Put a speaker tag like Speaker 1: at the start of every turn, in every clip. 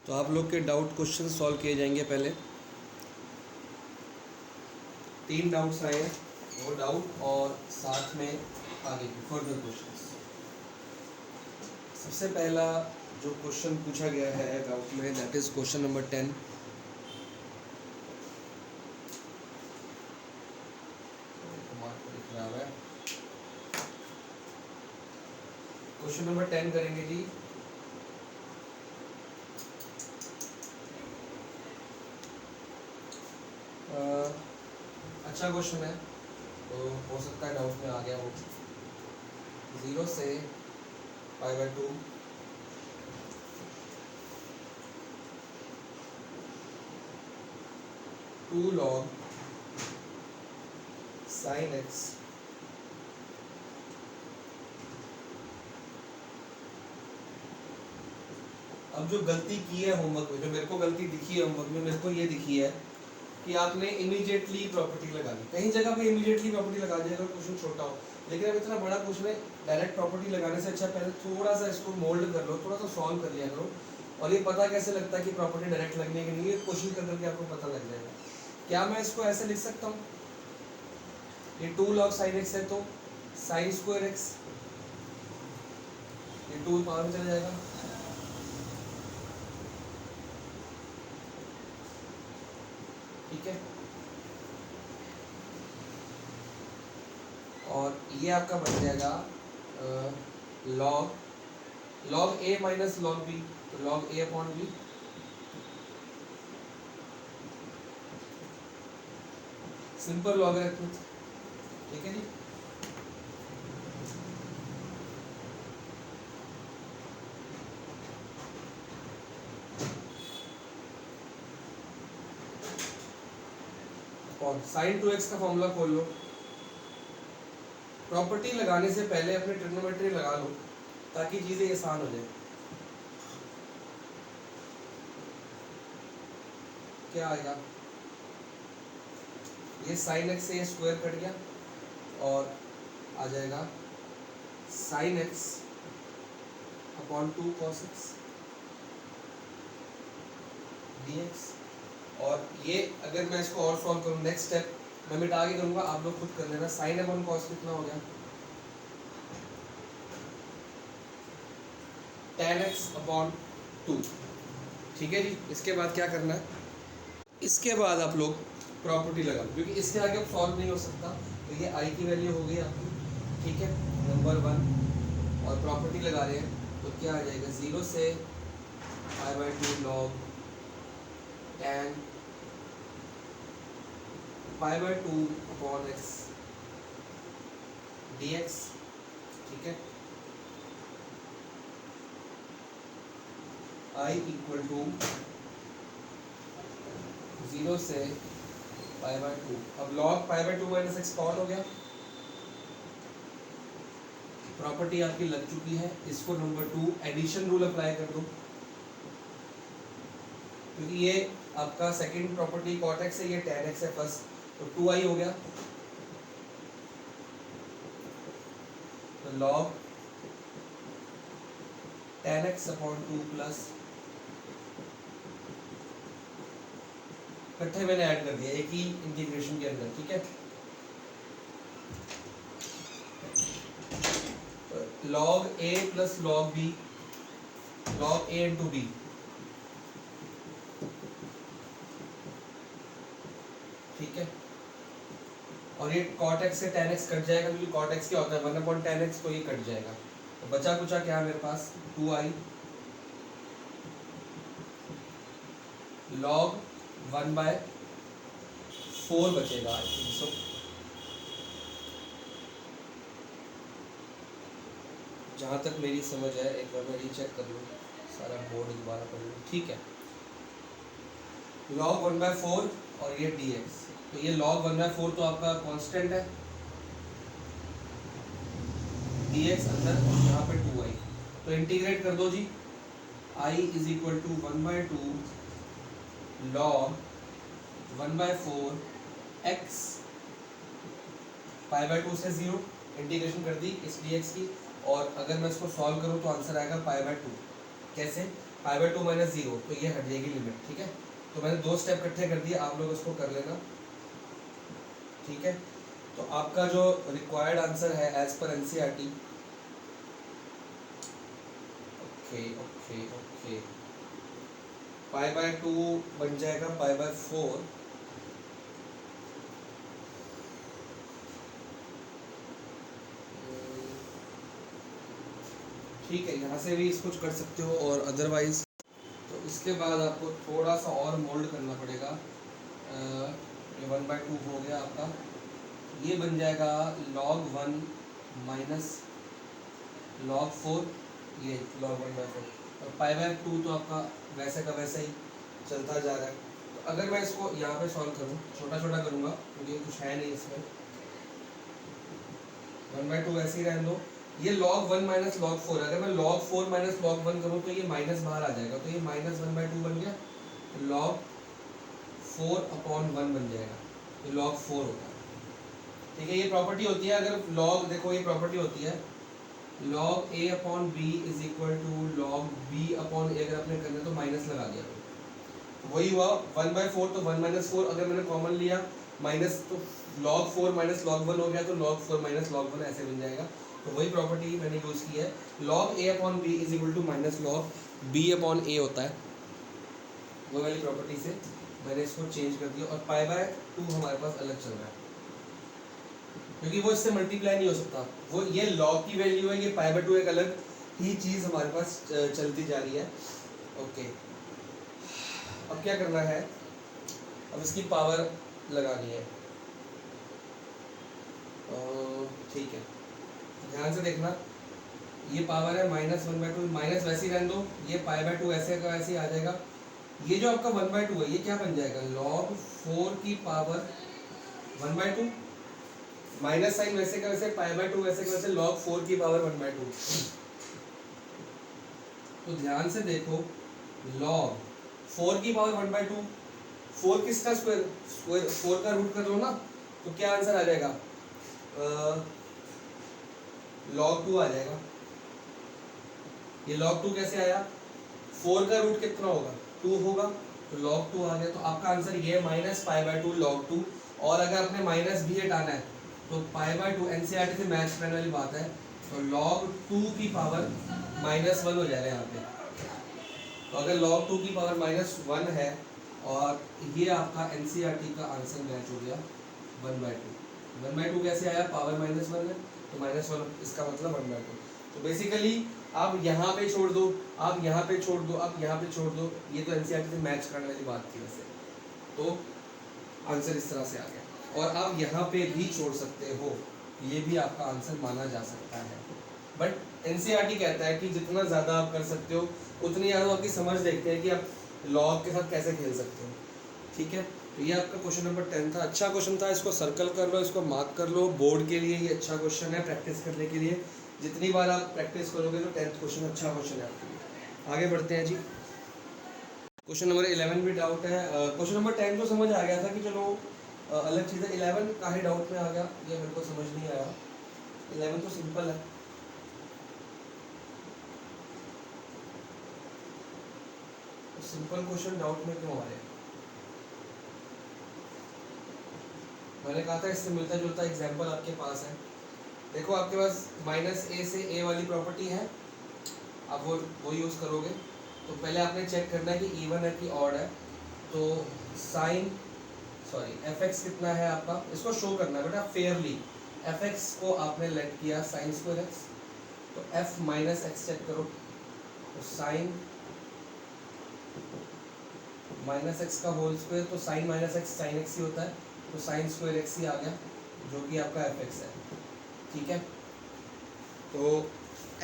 Speaker 1: तो आप लोग के डाउट क्वेश्चन सॉल्व किए जाएंगे। पहले 3 डाउट्स आए हैं, वो डाउट और साथ में आगे के फर्दर क्वेश्चंस। सबसे पहला जो क्वेश्चन पूछा गया है डाउट में, that is question number 10। Question number 10 करेंगे जी। अच्छा क्वेश्चन है, तो हो सकता है डाउट में आ गया हो। 0 से π/2 2 log sin x अब जो गलती की है होमवर्क में, जो मेरे को गलती दिखी है होमवर्क में, मेरे को ये दिखी है कि आपने इमीडिएटली प्रॉपर्टी लगा ली। कहीं जगह पे इमीडिएटली प्रॉपर्टी लगा दिया अगर क्वेश्चन छोटा हो, लेकिन अब इतना बड़ा क्वेश्चन है, डायरेक्ट प्रॉपर्टी लगाने से अच्छा पहले थोड़ा सा इसको मोल्ड कर लो, थोड़ा सा सॉल्व कर लिया करो। और ये पता कैसे लगता है कि प्रॉपर्टी डायरेक्ट लगने की नहीं है, क्वेश्चन कर करके आपको पता लग जाएगा। क्या मैं इसको ऐसे लिख सकता हूँ, ये 2 log sin x है तो sin स्क्वायर x, ये 2 पावर में चला जाएगा, ठीक है। और ये आपका बन जाएगा log a minus log b, तो log a upon b, simple logarithm, ठीक है जी। और sin 2x का फॉर्मूला खोल लो। प्रॉपर्टी लगाने से पहले अपने ट्रिग्नोमेट्री लगा लो ताकि चीजें आसान हो जाए। क्या आएगा, ये sin x से ये स्क्वायर कट गया और आ जाएगा sin x upon 2 cos x dx। और ये अगर मैं इसको और सॉल्व करूँ, नेक्स्ट स्टेप मैं मिटा के करूँगा, आप लोग खुद कर लेना। sin अपॉन cos कितना हो गया, tan x अपॉन 2, ठीक है जी। इसके बाद क्या करना है, इसके बाद आप लोग प्रॉपर्टी लगा लो, क्योंकि इसके आगे अब सॉल्व नहीं हो सकता। तो ये i की वैल्यू हो गई आपकी, ठीक है, नंबर 1। और प्रॉपर्टी लगा रहे हैं तो क्या आ जाएगा, 0 से π/2 log tan π/2 upon x dx, ठीक है। i इक्वल टू 0 से π/2। अब log π/2 माइनस x कौन हो गया, प्रॉपर्टी आपकी लग चुकी है। इसको नंबर 2 एडिशन रूल अप्लाई कर दो, क्योंकि ये आपका सेकंड प्रॉपर्टी cot x है, ये tan x है फर्स्ट, तो 2i हो गया। तो log tan x upon 2 plus, इकट्ठे मैंने ऐड कर दिया एक ही इंटीग्रेशन के अंदर, ठीक है। log a plus log b, log a into b, ठीक है। और ये cot x से tan x कट जाएगा, क्योंकि cot x क्या होता है 1 अपॉन tan x, तो ये कट जाएगा। तो बचा कुचा क्या है मेरे पास, 2i log 1/4 बचेगा, आई थिंक सो। जहाँ तक मेरी समझ है, एक बार मैं रीचेक कर लूँ, सारा बोर्ड दोबारा पढ़ लूँ, ठीक है। log 1/4 और ये dx, तो ये log 1/4 तो आपका कांस्टेंट है, dx अंदर और यहाँ पे 2i, तो इंटीग्रेट कर दो जी। i is equal to 1/2 log 1/4 x π/2 से 0, इंटीग्रेशन कर दी इस dx की। और अगर मैं इसको सॉल्व करूँ तो आंसर आएगा π/2। कैसे, पाई बाय 2 माइनस 0, तो ये हट जाएगी लिमिट, ठीक है। तो मैंने 2 स्टेप इकट्ठे कर दिए, आप लोग इसको कर लेना, ठीक है। तो आपका जो रिक्वायर्ड आंसर है as per NCERT, okay okay okay, pi by 2 बन जाएगा पाई बाय 4, ठीक है, यहाँ से भी इसको कर सकते हो, और अदरवाइज तो इसके बाद आपको थोड़ा सा और मोल्ड करना पड़ेगा। ये 1/2 हो गया आपका, ये बन जाएगा log 1 माइनस log 4, ये log 1/4, और पाई बाय 2 तो आपका वैसे का वैसा ही चलता जा रहा है। तो अगर मैं इसको यहाँ पे सॉल्व करूँ, छोटा छोटा करूँगा क्योंकि कुछ है नहीं इसमें, 1/2 वैसे ही रहने दो, ये log 1 माइनस log 4, अगर मैं log 4 माइनस log 1 करूँ तो ये माइनस बाहर आ जाएगा, तो ये माइनस 1/2 बन गया, log 4/1 बन जाएगा, ये log 4 होता है, ठीक है। ये प्रॉपर्टी होती है, अगर log, देखो ये प्रॉपर्टी होती है log a/b is equal to log b/a, अगर आपने करना तो माइनस लगा दिया, तो वही हुआ 1/4, तो 1 माइनस 4, अगर मैंने कॉमन लिया माइनस, तो log 4 माइनस log 1 हो गया, तो log 4 माइनस log 1 ऐसे बन जाएगा। तो वही प्रॉपर्टी मैंने यूज़ की है, log a/b is equal to minus log b/a होता है, वो वाली प्रॉपर्टी से मैंने इसको चेंज कर दिया, और पाई बाय 2 हमारे पास अलग चल रहा है क्योंकि वो इससे मल्टीप्लाई नहीं हो सकता, वो ये log की वैल्यू है, ये पाई बाय 2 एक अलग ही चीज़ हमारे पास चलती जा रही है, ओके। अब क्या करना है, अब इसकी पावर लगानी है, ठीक है, ध्यान से देखना, ये पावर है -1/2, माइनस वैसे ही रहने दो, ये पाई बाय 2 ऐसे का वैसे ही आ जाएगा, ये जो आपका 1/2 है ये क्या बन जाएगा, log 4 की पावर 1/2, माइनस साइन वैसे का वैसे, पाई बाय 2 वैसे का वैसे, log 4 की पावर 1/2। तो ध्यान से देखो, log 4 की पावर 1/2, 4 किसका स्क्वायर, स्क्वायर 4 का रूट कर लो ना, तो क्या आंसर आ जाएगा, log 2 आ जाएगा। ये log 2 कैसे आया, 4 का रूट कितना होगा, 2 होगा, तो log 2 आ गया, तो आपका आंसर ये माइनस पाई बाय 2 log 2, और अगर आपने माइनस भी हटाना है तो पाई बाय 2 एनसीईआरटी से मैच करने वाली बात है, तो log 2 की पावर -1 हो जाएगा यहाँ पे। तो अगर log 2 की पावर -1 है, और ये आपका एनसीईआरटी का आंसर मैच हो गया 1/2। 1/2 कैसे आया, पावर -1 है, तो -1 इसका मतलब 1/2। तो बेसिकली आप यहाँ पे छोड़ दो, आप यहाँ पे छोड़ दो, आप यहाँ पे छोड़ दो, ये तो एनसीईआरटी से मैच करने वाली बात थी वैसे, तो आंसर इस तरह से आ गया। और आप यहाँ पे भी छोड़ सकते हो, ये भी आपका आंसर माना जा सकता है, बट एनसीईआरटी कहता है कि जितना ज़्यादा आप कर सकते हो उतनी ज़्यादा आपकी समझ देखते हैं कि आप लॉग के साथ कैसे खेल सकते हो, ठीक है। तो ये आपका क्वेश्चन नंबर 10 था, अच्छा क्वेश्चन था, इसको सर्कल कर लो, इसको मार्क कर लो, बोर्ड के लिए ये अच्छा क्वेश्चन है प्रैक्टिस करने के लिए, जितनी बार आप प्रैक्टिस करोगे तो 10th क्वेश्चन अच्छा क्वेश्चन है आपके लिए। आगे बढ़ते हैं जी, क्वेश्चन नंबर 11 भी डाउट है, क्वेश्चन नंबर 10 तो समझ आ गया था कि चलो अलग चीज़ है, 11 काहे डाउट में आ गया ये मेरे को समझ नहीं आया, 11 तो सिंपल है, सिंपल क्वेश्चन डाउट में क्यों आ रहे हैं, मैंने कहा था इससे मिलता जुलता एग्जाम्पल आपके पास है, देखो आपके पास -a से a वाली प्रॉपर्टी है, आप वो यूज़ करोगे, तो पहले आपने चेक करना है कि इवन है कि ऑड है, तो साइन fx कितना है आपका, इसको शो करना है बेटा फेयरली, fx को आपने लेट किया साइन स्क्वायर x, तो f माइनस एक्स चेक करो, तो साइन माइनस एक्स का होल स्क्वायर, तो sine minus x sine x ही होता है, तो साइन स्क्वायर एक्स ही आ गया जो कि आपका fx है, ठीक है। तो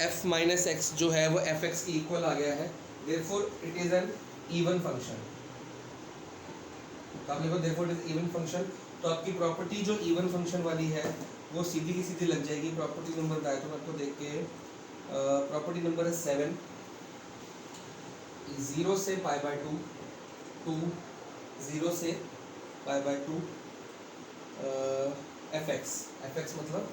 Speaker 1: f माइनस एक्स जो है वो fx की इक्वल आ गया है, therefore it is an even function, तो आप लिखो therefore it is even function, तो आपकी प्रॉपर्टी जो इवन फंक्शन वाली है वो सीधी की सीधी लग जाएगी, प्रॉपर्टी नंबर बताया तो आपको देख के, प्रॉपर्टी नंबर है 7, 0 से पाई बाय 2, 2 0 से पाई बाय 2 fx मतलब,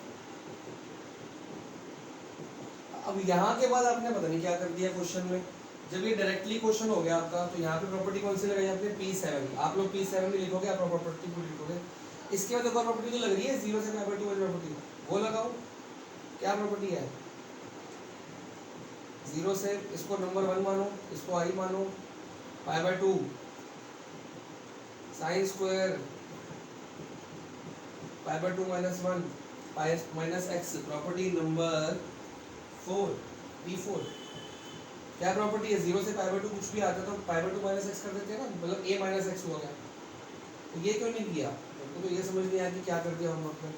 Speaker 1: अब यहाँ के बाद आपने पता नहीं क्या कर दिया क्वेश्चन में, जब ये डायरेक्टली क्वेश्चन हो गया आपका, तो यहाँ पे प्रॉपर्टी कौन सी लगाई आपने, P7। आप लोग P7 भी लिखोगे, आप प्रॉपर्टी को लिखोगे। इसके बाद एक और प्रॉपर्टी जो लग रही है 0 से पाई बाय 2 वाली प्रॉपर्टी, वो लगाओ। क्या प्रॉपर्टी है, 0 से इसको नंबर 1 मानो, इसको I मानो, पाई by 2 sine square pi by 2 minus 1 pi minus x. Property number 4, P4। क्या प्रॉपर्टी है, 0 से पाई बाय 2 कुछ भी आता है तो पाई बाय 2 माइनस एक्स कर देते हैं ना, मतलब a माइनस एक्स हो गया। तो ये क्यों नहीं किया, हमको तो ये समझ नहीं आया कि क्या कर दिया होमवर्क में।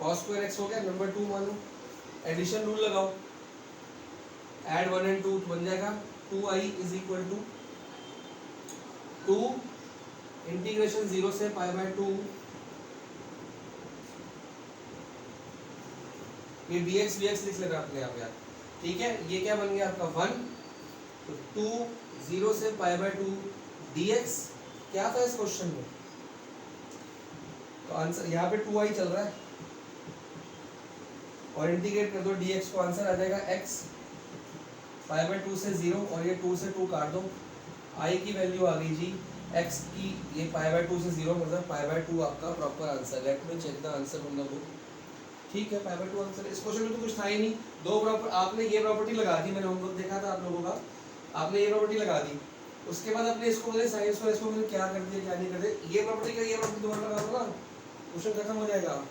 Speaker 1: cos स्क्वायर x हो गया, नंबर 2 मानो, एडिशन रूल लगाओ, ऐड 1 एंड 2 बन जाएगा 2i is equal to 2 integration 0 से पाई बाय 2, ये dx dx लिख लेना अपने आप यार, ठीक है। ये क्या बन गया आपका 1, तो 2 0 से पाई बाय 2 dx क्या था इस क्वेश्चन में, तो आंसर यहाँ पे 2i चल रहा है, और इंटीग्रेट कर दो dx को, आंसर आ जाएगा x पाई बाय 2 से 0, और ये 2 से 2 काट दो, i की वैल्यू आ गई जी x की, ये पाई बाय 2 से 0 मतलब पाई बाय 2 आपका proper answer. Let me check the answer from the book. ठीक है, पाई बाय 2 आंसर। इस क्वेश्चन में तो कुछ था ही नहीं, दो प्रॉपर आपने ये प्रॉपर्टी लगा दी, मैंने होमवर्क देखा था आप लोगों का, आपने ये प्रॉपर्टी लगा दी, उसके बाद आपने इसको बोले साइंस को, इसको मैंने क्या कर दिया क्या नहीं कर दिया, ये प्रॉपर्टी का ये प्रॉपर्टी दोबारा लगा दो ना, क्वेश्चन खत्म हो जाएगा।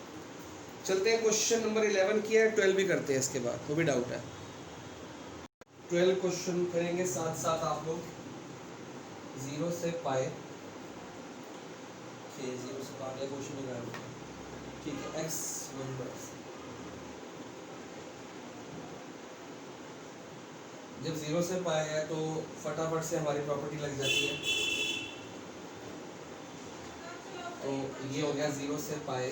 Speaker 1: चलते हैं क्वेश्चन नंबर 11 किया है, 12 भी करते हैं इसके बाद, वो भी डाउट है। 12 क्वेश्चन करेंगे साथ साथ आप लोग, 0 से पाए, 0 से पाए क्वेश्चन निकाल, ठीक है। x नंबर जब 0 से पाए है तो फटाफट से हमारी प्रॉपर्टी लग जाती है, तो ये हो गया 0 से पाए,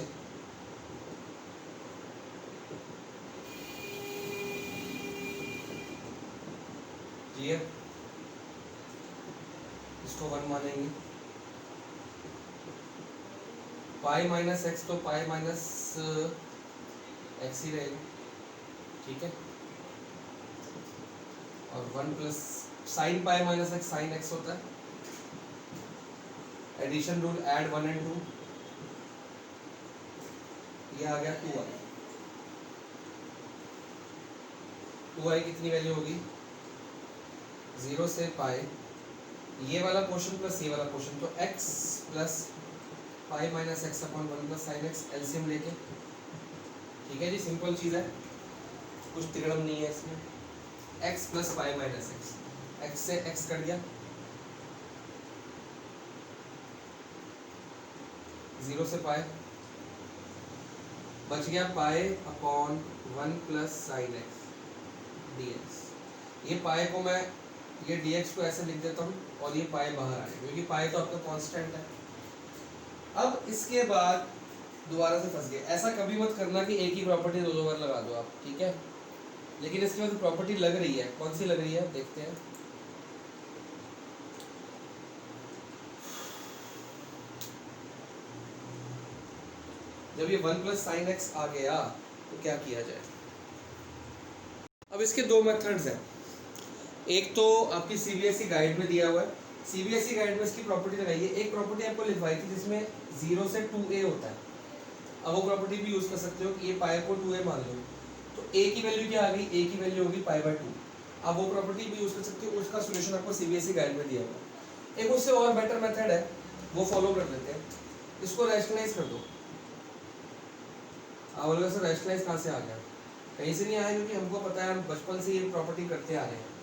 Speaker 1: क्लियर। इसको 1 मानेंगे, पाई माइनस एक्स तो पाई माइनस एक्स ही रहेगा, ठीक है। और 1 plus sign pi minus x sine x होता है, एडिशन रूल, ऐड 1 एंड 2, ये आ गया 2i। 2i कितनी वैल्यू होगी, 0 से पाई, ये वाला पोर्शन प्लस ये वाला पोर्शन, तो x plus pi minus x upon 1 plus sine x, LCM लेके, ठीक है जी, सिंपल चीज़ है, कुछ तिगड़म नहीं है इसमें। x plus pi minus x, x से x कट गया, 0 से पाई, बच गया pi upon 1 plus sine x dx। ये पाई को मैं, ये dx को ऐसे लिख देता हूँ, और ये पाई बाहर आ गया, क्योंकि पाई तो आपका कांस्टेंट है। अब इसके बाद दोबारा से फंस गए, ऐसा कभी मत करना कि एक ही प्रॉपर्टी दो बार लगा दो आप, ठीक है। लेकिन इसके बाद प्रॉपर्टी लग रही है, कौन सी लग रही है देखते हैं। जब ये 1 प्लस साइन एक्स आ गया तो क्या किया जाए। अब इसके दो मेथड्स हैं, एक तो आपकी सीबीएसई गाइड में दिया हुआ है, सीबीएसई गाइड में इसकी प्रॉपर्टी लगाइए। एक प्रॉपर्टी आपको लिखवाई थी जिसमें 0 से 2a होता है, अब वो प्रॉपर्टी भी यूज कर सकते हो कि ये पाई को 2a मान लो, तो a की वैल्यू क्या आ गई, a की वैल्यू होगी पाई बाय 2। अब वो प्रॉपर्टी भी यूज कर सकते हो, उसका सॉल्यूशन आपको सीबीएसई गाइड में दिया हुआ है। एक उससे और बेटर मेथड है, वो फॉलो कर लेते हैं। इसको रैशनलाइज कर दो। आप बोलोगे सर रैशनलाइज कहाँ से आ गया, कहीं से नहीं आया, क्योंकि हमको पता है, हम बचपन से ये प्रॉपर्टी करते आ रहे हैं।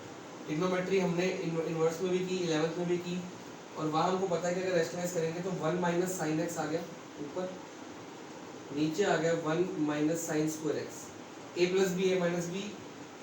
Speaker 1: ट्रिग्नोमेट्री हमने इन्वर्स में भी की, 11th में भी की, और वहाँ हमको पता है कि अगर रैशनलाइज करेंगे तो 1 माइनस साइन एक्स आ गया ऊपर, नीचे आ गया 1 minus sine square x, a plus B A minus B,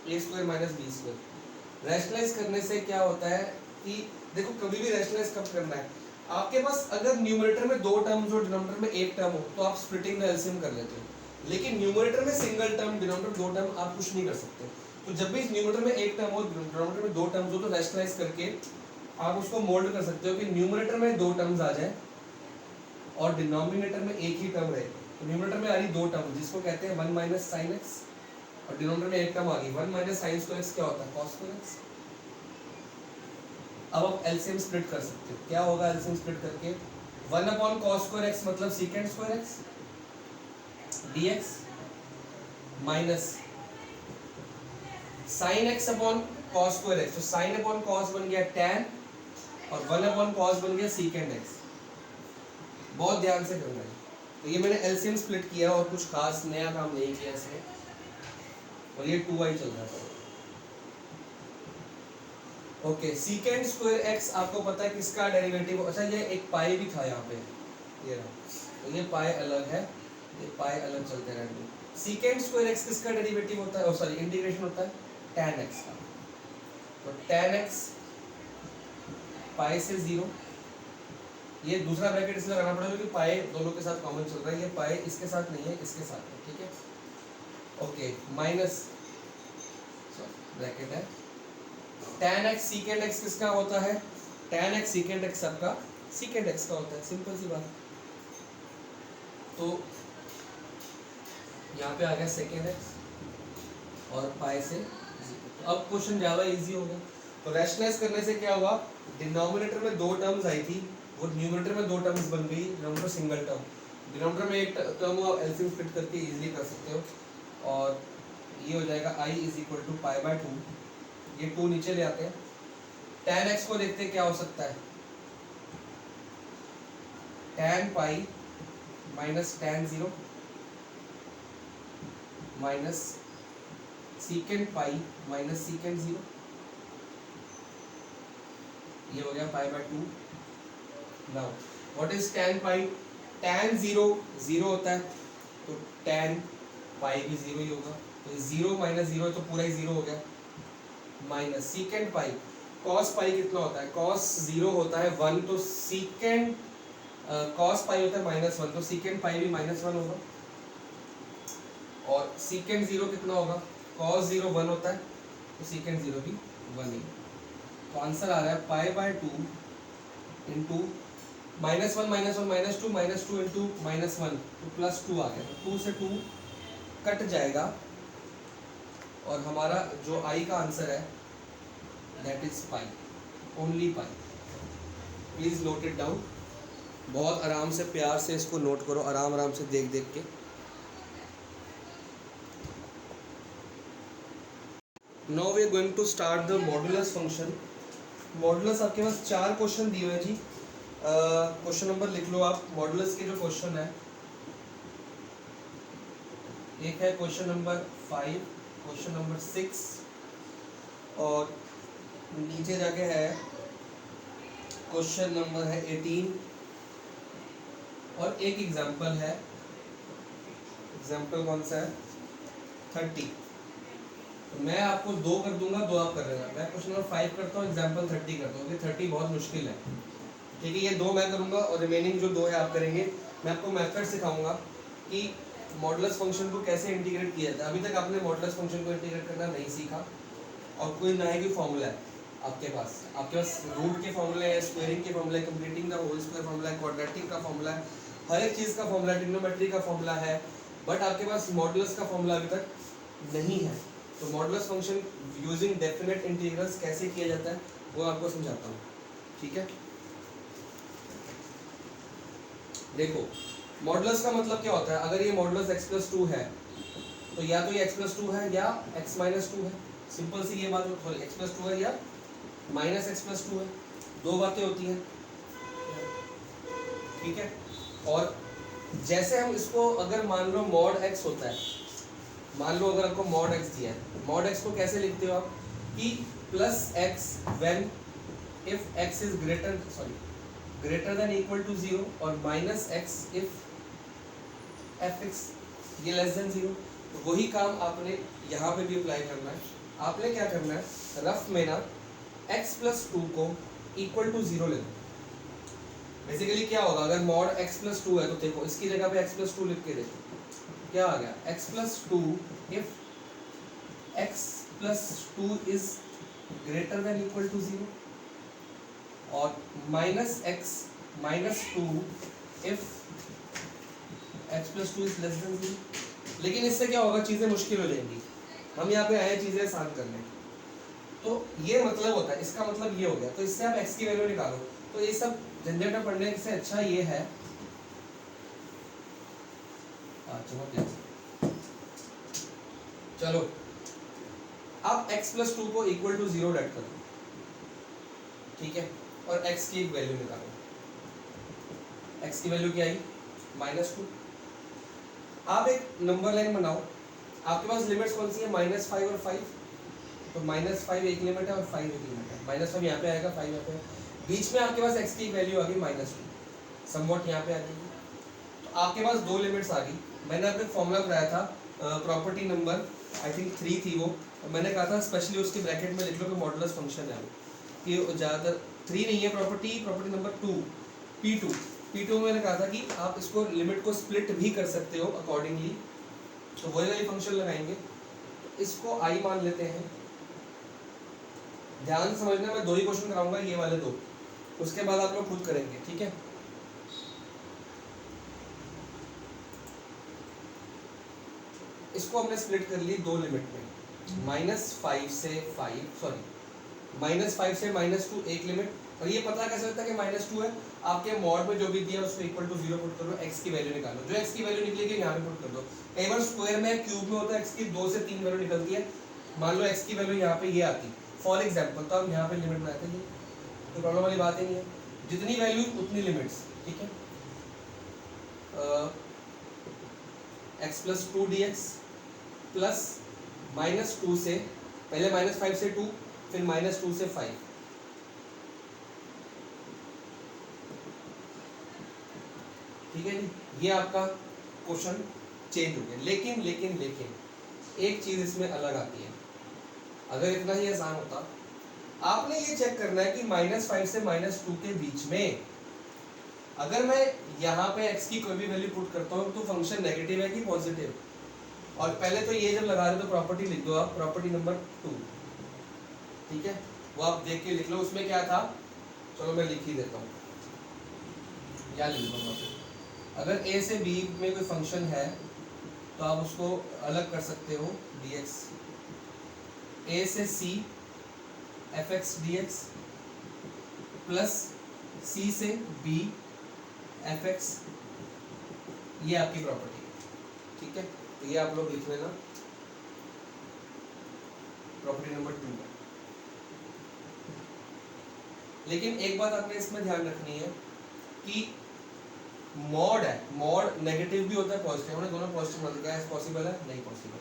Speaker 1: A square minus B square. Rationalise करने से क्या होता है कि देखो, कभी भी रैशनलाइज कब करना है, आपके पास अगर न्यूमरेटर में 2 टर्म्स और डिनोमिनेटर में 1 टर्म हो तो आप स्प्लिटिंग द एलसीएम कर लेते हो, लेकिन न्यूमरेटर में सिंगल टर्म, डिनोमिनेटर 2 टर्म, आप कुछ नहीं कर सकते। तो जब भी न्यूमरेटर में 1 टर्म हो, डिनोमिनेटर में 2 टर्म्स हो, तो रैशनलाइज करके आप उसको मोल्ड कर सकते हो कि न्यूमरेटर में 2 टर्म्स आ जाए और डिनोमिनेटर में एक ही टर्म रहे। तो न्यूमरेटर में आ रही 2 टर्म, जिसको कहते हैं 1 माइनस साइन एक्स, और डिनोमिनेटर में एक टर्म आ गई 1 माइनस साइन स्क्वायर एक्स क्या होता है कॉस स्क्वायर एक्स। अब आप एलसीएम स्प्लिट कर सकते हो, क्या होगा एलसीएम स्प्लिट करके 1 अपॉन कॉस स्क्वायर एक्स मतलब secant square x dx minus sine x upon cos square x, तो साइन अपॉन कॉस बन गया tan और 1 अपॉन कॉस बन गया सीकेंड एक्स। बहुत ध्यान से करना है। तो ये मैंने एलसीएम स्प्लिट किया और कुछ खास नया काम नहीं किया इसमें, और ये 2y चल रहा था। ओके सीकेंड स्क्वायर एक्स आपको पता है किसका डेरिवेटिव, अच्छा ये एक पाई भी था यहाँ पे, ये रहा, तो ये पाई अलग है, ये पाई अलग चलते रहेंगे। सीकेंड स्क्वायर एक्स किसका डेरिवेटिव होता है, सॉरी इंटीग्रेशन होता है tan x का, तो tan x पाई से 0, ये दूसरा ब्रैकेट इसलिए लगाना पड़ेगा क्योंकि पाई दोनों के साथ कॉमन चल रहा है, ये पाई इसके साथ नहीं है इसके साथ है, ठीक है। ओके माइनस ब्रैकेट है tan x सीकेंड x किसका होता है, tan x सीकेंड x सबका सीकेंड x का होता है, सिंपल सी बात। तो यहाँ पे आ गया सेकेंड x और पाई से 0। अब क्वेश्चन ज़्यादा इजी हो गया। तो रैशनलाइज करने से क्या हुआ, डिनोमिनेटर में दो टर्म्स आई थी, वो न्यूमरेटर में दो टर्म्स बन गई, डिनोमिनेटर सिंगल टर्म, डिनोमिनेटर में एक टर्म आप एलसीएम स्प्लिट करके इजीली कर सकते हो, और ये हो जाएगा i is equal to pi by 2, ये 2 नीचे ले आते हैं। tan x को देखते हैं क्या हो सकता है, tan pi minus tan 0 minus सीकेंड pi minus सीकेंड 0, ये हो गया पाई by 2। Now what is tan pi, tan 0 0 होता है, तो tan पाई भी 0 ही होगा, तो 0 माइनस 0 तो पूरा ही 0 हो गया, माइनस सीकेंड पाई, cos पाई कितना होता है, cos 0 होता है 1, तो सीकेंड cos पाई होता है -1, तो सीकेंड पाई भी -1 होगा, और सीकेंड 0 कितना होगा, cos 0 1 होता है, तो सीकेंड 0 भी 1 ही। तो आंसर आ रहा है पाई बाय 2 इंटू -1 -2 इंटू -1 तो +2 आ गया, तो 2 से 2 कट जाएगा, और हमारा जो i का आंसर है that is pi, only pi. Please note it down, बहुत आराम से प्यार से इसको नोट करो, आराम आराम से देख देख के। Now we are going to start the modulus function. Modulus आपके पास 4 क्वेश्चन दिए हुए हैं जी, क्वेश्चन नंबर लिख लो आप। मॉडुलस के जो क्वेश्चन है, एक है क्वेश्चन नंबर 5, क्वेश्चन नंबर 6, और नीचे जाके है क्वेश्चन नंबर है 18, और एक एग्जाम्पल है, एग्जाम्पल कौन सा है 30। तो मैं आपको 2 कर दूंगा, 2 आप कर लेना। मैं क्वेश्चन नंबर 5 करता हूँ, एग्जाम्पल 30 करता हूँ, क्योंकि 30 बहुत मुश्किल है, ठीक है। ये 2 मैं करूंगा और रिमेनिंग जो 2 है आप करेंगे। मैं आपको मेथड सिखाऊंगा कि मॉडुलस फंक्शन को कैसे इंटीग्रेट किया जाता है। अभी तक आपने मॉडुलस फंक्शन को इंटीग्रेट करना नहीं सीखा, और कोई नया भी फॉर्मूला है आपके पास रूट के फॉर्मूले हैं, स्क्वायरिंग के फॉर्मूले, completing the whole square formula है, क्वाड्रेटिक का फॉर्मूला है, हर एक चीज़ का फॉर्मूला, ट्रिग्नोमेट्री का फॉर्मूला है, बट आपके पास मॉडुलस का फॉर्मूला अभी तक नहीं है। तो modulus function using definite integrals कैसे किया जाता है वो आपको समझाता हूँ, ठीक है। देखो मॉडुलस का मतलब क्या होता है, अगर ये मॉडुलस x+2 है तो या तो ये x+2 है या x-2 है, सिंपल सी ये बात, सॉरी x+2 है या -x+2 है, 2 बातें होती हैं, ठीक है। और जैसे हम इसको अगर मान लो मॉड x होता है, मान लो अगर आपको मॉड x दिया है, मॉड x को कैसे लिखते हो आप कि +x when if x is greater than equal to 0 और -x इफ fx ये लेस देन 0। तो वही काम आपने यहाँ पे भी अप्लाई करना है। आपने क्या करना है, रफ में ना x+2 को इक्वल टू 0 ले लो। बेसिकली क्या होगा, अगर मॉड x+2 है तो देखो इसकी जगह पे x+2 लिख के देखो क्या आ गया, x+2 if x+2 is greater than equal to 0 और -x-2 if x+2 is less than 0। लेकिन इससे क्या होगा, चीज़ें मुश्किल हो जाएंगी। हम यहाँ पे आए चीजें आसान करने। तो ये मतलब होता है, इसका मतलब ये हो गया। तो इससे आप x की वैल्यू निकालो। तो ये सब झंझट में पढ़ने से अच्छा ये है, चलो आप x प्लस 2 को इक्वल टू 0 रेड करो, ठीक है, और x की एक वैल्यू निकालो। x की वैल्यू क्या आई? -2। आप एक नंबर लाइन बनाओ, आपके पास लिमिट्स कौन सी है? -5 और 5। तो -5 एक लिमिट है और 5 एक लिमिट है। -5 यहाँ पे आएगा, 5 यहाँ पे। बीच में आपके पास x की वैल्यू आ गई -2, समवॉट यहाँ पे आ जाएगी। तो आपके पास दो लिमिट्स आ गई। मैंने आपको एक फॉर्मूला बताया था, प्रॉपर्टी नंबर आई थिंक 3 थी वो। मैंने कहा था स्पेशली उसके ब्रैकेट में लिख लो कि मॉडुलस फंक्शन है वो, कि ज़्यादातर 3 नहीं है, प्रॉपर्टी नंबर 2 P2 में मैंने कहा था कि आप इसको लिमिट को स्प्लिट भी कर सकते हो अकॉर्डिंगली। तो वही वाली फंक्शन लगाएंगे। तो इसको I मान लेते हैं। ध्यान से समझना, मैं 2 ही क्वेश्चन कराऊंगा, ये वाले 2, उसके बाद आप लोग खुद करेंगे, ठीक है। इसको हमने स्प्लिट कर ली 2 लिमिट में, -5 से 5, सॉरी -5 से -2 एक लिमिट। और ये पता कैसे होता है कि -2 है? आपके मॉड में जो भी दिया उसको इक्वल टू 0 पुट करो, x की वैल्यू निकालो। जो x की वैल्यू निकलेगी यहाँ पे पुट कर दो। कई बार स्क्वायर में, क्यूब में होता है x की 2 से 3 वैल्यू निकलती है। मान लो x की वैल्यू यहाँ पे ये आती, फॉर एग्जाम्पल, तो हम यहाँ पे लिमिट बनाते हैं, तो प्रॉब्लम वाली बात ही नहीं है। जितनी वैल्यू उतनी लिमिट्स, ठीक है। x प्लस 2 dx प्लस -2 से, पहले -5 से 2, फिर -2 से 5। ठीक है जी, ये आपका क्वेश्चन चेंज हो गया। लेकिन एक चीज इसमें अलग आती है। अगर इतना ही आसान होता, आपने ये चेक करना है कि -5 से -2 के बीच में अगर मैं यहाँ पे x की कोई भी वैल्यू पुट करता हूँ तो फंक्शन नेगेटिव है कि पॉजिटिव। और पहले तो ये जब लगा रहे हो तो प्रॉपर्टी लिख दो आप, प्रॉपर्टी नंबर 2, ठीक है, वो आप देख के लिख लो। उसमें क्या था, चलो मैं लिख ही देता हूँ, क्या लिख दूँगा। अगर a से b में कोई फंक्शन है तो आप उसको अलग कर सकते हो, dx, a से c fx dx plus c से b fx, ये आपकी प्रॉपर्टी है, ठीक है। तो ये आप लोग लिख लेना, प्रॉपर्टी नंबर 2 है। लेकिन एक बात आपने इसमें ध्यान रखनी है कि मॉड है, मॉड नेगेटिव भी होता है, पॉजिटिव। हमने दोनों पॉजिटिव मान लिया, क्या पॉसिबल है? नहीं पॉसिबल।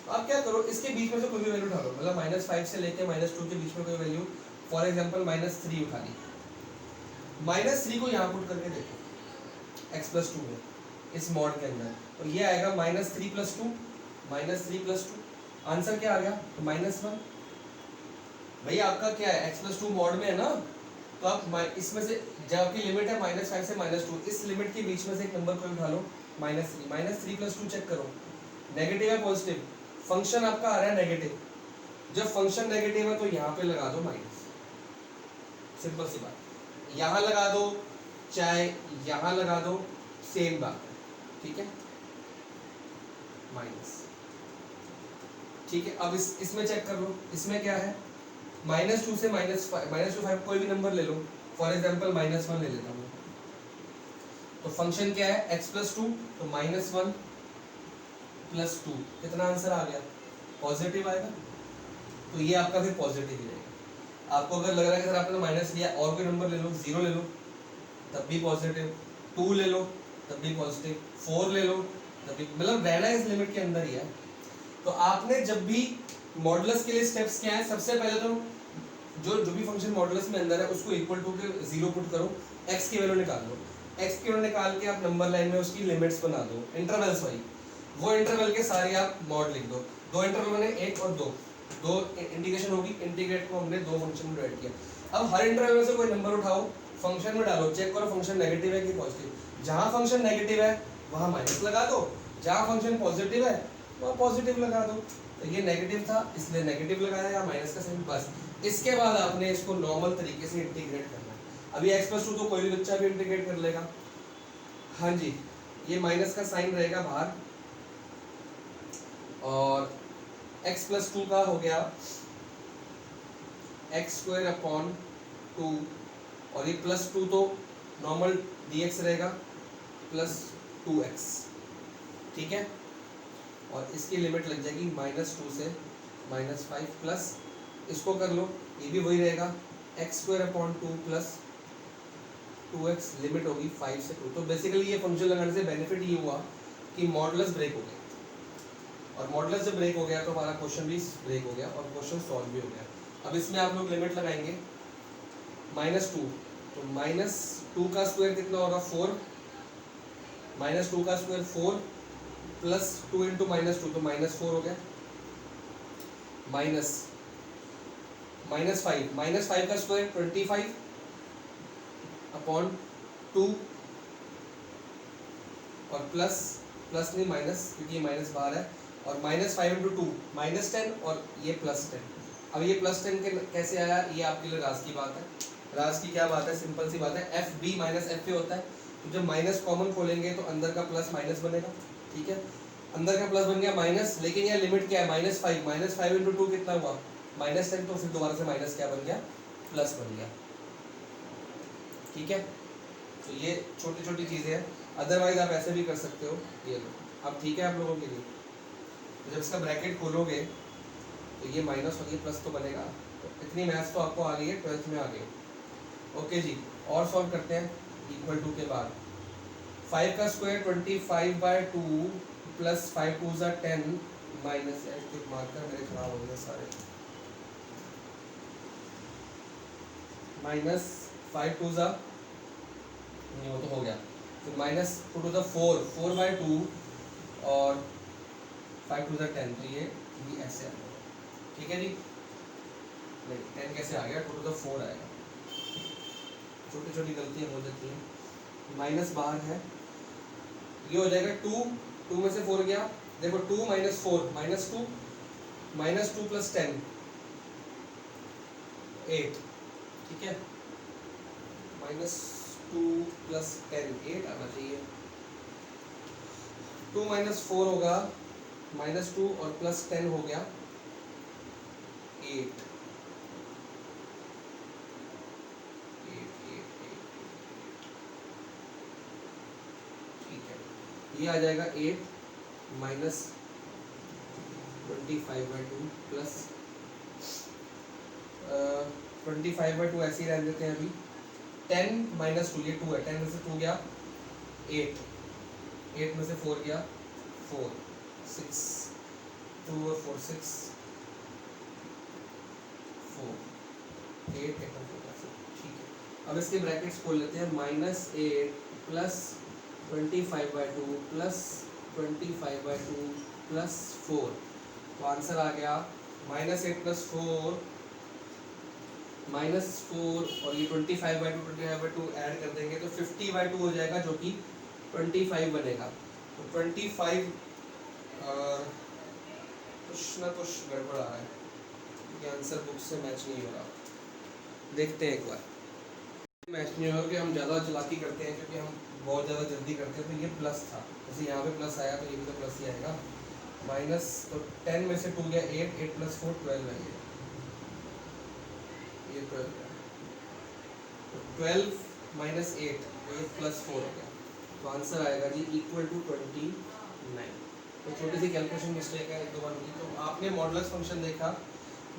Speaker 1: तो आप क्या करो, इसके बीच में से कोई भी वैल्यू उठा लो, मतलब -5 से लेके -2 के बीच में कोई वैल्यू, फॉर एग्जांपल -3 उठा ली। -3 को यहाँ पुट करके देखो x प्लस 2 में, इस मॉड के अंदर, तो ये आएगा -3 प्लस 2, आंसर क्या आ गया? तो -1। भैया आपका क्या है, x प्लस 2 मॉड में है ना, तो आप इसमें से, जब आपकी लिमिट है -5 से -2, इस लिमिट के बीच में से एक नंबर कोई उठा लो, -3 प्लस 2 चेक करो, नेगेटिव है पॉजिटिव? फंक्शन आपका आ रहा है नेगेटिव। जब फंक्शन नेगेटिव है तो यहाँ पे लगा दो माइनस, सिंपल सी बात। यहाँ लगा दो चाहे यहाँ लगा दो, सेम बात है, ठीक है, माइनस। ठीक है, अब इसमें चेक कर लो, इसमें क्या है, -2 से -5 कोई भी नंबर ले लो, फॉर एग्जांपल -1 ले लेता हूँ। तो फंक्शन क्या है, x प्लस 2, तो -1 प्लस 2, कितना आंसर आ गया? पॉजिटिव आएगा। तो ये आपका फिर पॉजिटिव ही रहेगा। आपको अगर लग रहा है कि सर आपने माइनस लिया, और कोई नंबर ले लो, 0 ले लो तब भी पॉजिटिव, 2 ले लो तब भी पॉजिटिव, 4 ले लो तब भी, मतलब रहना इस लिमिट के अंदर ही है। तो आपने जब भी मॉडुलस के लिए स्टेप्स क्या है, सबसे पहले तो जो भी फंक्शन मॉडुलस में अंदर है उसको इक्वल टू के 0 पुट करो, x की वैल्यू निकाल लो, x की वैल्यू निकाल के आप नंबर लाइन में उसकी लिमिट्स बना दो, इंटरवल्स वाली। वो इंटरवल के सारे आप मॉड लिख दो। दो इंटरवल में 1 और 2, दो इंटीग्रेशन होगी, इंटीग्रेट को हमने 2 फंक्शन में डिवाइड किया। अब हर इंटरवल में से कोई नंबर उठाओ, फंक्शन में डालो, चेक करो फंक्शन नेगेटिव है कि पॉजिटिव। जहाँ फंक्शन नेगेटिव है वहाँ माइनस लगा दो, जहाँ फंक्शन पॉजिटिव है वहाँ पॉजिटिव लगा दो। तो ये नेगेटिव था इसलिए नेगेटिव लगाया या माइनस का साइन, बस। इसके बाद आपने इसको नॉर्मल तरीके से इंटीग्रेट करना है। अभी x प्लस 2 तो कोई भी बच्चा भी इंटीग्रेट कर लेगा। हाँ जी, ये माइनस का साइन रहेगा बाहर, और x प्लस 2 का हो गया एक्स स्क्वायर अपॉन 2, और ये प्लस 2 तो नॉर्मल dx रहेगा प्लस 2x, ठीक है। और इसकी लिमिट लग जाएगी -2 से -5 प्लस इसको कर लो, ये भी वही रहेगा x square upon 2 plus 2x, limit होगी 5 से 2। तो बेसिकली ये फंक्शन लगाने से बेनिफिट ये हुआ कि मॉडुलस ब्रेक हो गया, और मॉडुलस जब ब्रेक हो गया तो हमारा क्वेश्चन भी ब्रेक हो गया और क्वेश्चन सॉल्व भी हो गया। अब इसमें आप लोग लिमिट लगाएंगे -2, तो -2 का स्क्वायर कितना होगा 4, -2 का स्क्वायर 4 प्लस 2 इंटू -2 तो -4 हो गया, माइनस -5 का स्क्वायर 25 अपॉन 2, और प्लस नहीं माइनस, क्योंकि ये माइनस बाहर है, और -5 इंटू 2 -10, और ये +10। अब ये +10 के कैसे आया, ये आपके लिए राज की बात है। राज की क्या बात है, सिंपल सी बात है, F B minus F A होता है, तो जब माइनस कॉमन खोलेंगे तो अंदर का प्लस माइनस बनेगा, ठीक है। अंदर का प्लस बन गया माइनस, लेकिन यह लिमिट क्या है -5 इंटू 2 कितना हुआ -10, तो फिर दोबारा से माइनस क्या बन गया, प्लस बन गया, ठीक है। तो ये छोटी छोटी चीज़ें हैं, अदरवाइज आप ऐसे भी कर सकते हो, ये लो अब ठीक है आप लोगों के लिए। जब इसका ब्रैकेट खोलोगे तो ये माइनस और ये प्लस तो बनेगा, तो इतनी मैथ्स तो आपको आ गई है, 12th में आ गई। ओके जी, और सॉल्व करते हैं। इक्वल टू के बाद 5 का स्क्वायर 25/2 प्लस 5 2 ज़ा 10 माइनस मार्कर मेरे खराब हो गए सारे, माइनस 5 2 ज़ा नहीं, वो तो हो गया, फिर -2 टू द 4 4/2 और 5 2 ज़ा 10, तो ये भी ऐसे आ गया, ठीक है जी। नहीं 10 कैसे आ गया, 2 टू द 4 आएगा, छोटी छोटी गलतियाँ हो जाती हैं, माइनस बाहर है, ये हो जाएगा 2 में से 4 गया, देखो 2 - 4 -2 प्लस 10 8, ठीक है, -2 प्लस 10 8 आना चाहिए, 2 - 4 होगा -2 और प्लस 10 हो गया 8, ठीक है, ये आ जाएगा 8 माइनस 25/2 प्लस 25/2 ऐसे ही रहने देते हैं अभी, 10 - 2 ये 2 है, 10 में से 2 गया 8 में से 4 गया 4 6 2 और 4 6 4 8 8 और 4, ठीक है। अब इसके ब्रैकेट्स खोल लेते हैं, -8 प्लस 25/2 प्लस 25/2 प्लस 4, तो आंसर आ गया -8 प्लस 4 -4, और ये 25/2 ऐड कर देंगे तो 50/2 हो जाएगा, जो कि 25 बनेगा। तो 25 कुछ ना कुछ गड़बड़ आ रहा है, क्योंकि आंसर बुक से मैच नहीं हो रहा, देखते हैं एक बार। मैच नहीं हो रहा कि हम ज़्यादा चलाकी करते हैं, क्योंकि हम बहुत ज़्यादा जल्दी करते हैं, तो ये प्लस था, जैसे यहाँ पे प्लस आया तो ये भी तो प्लस ही आएगा, माइनस, तो 10 में से 2 गया 8 8 प्लस 4 12 है, ये 12 है, तो 12 माइनस 8 तो ये प्लस 4 हो गया, तो आंसर आएगा जी इक्वल टू 29। तो छोटी सी कैलकुलेशन मिस्टेक है, 1 2 बार हुई। तो आपने मॉडुलस फंक्शन देखा,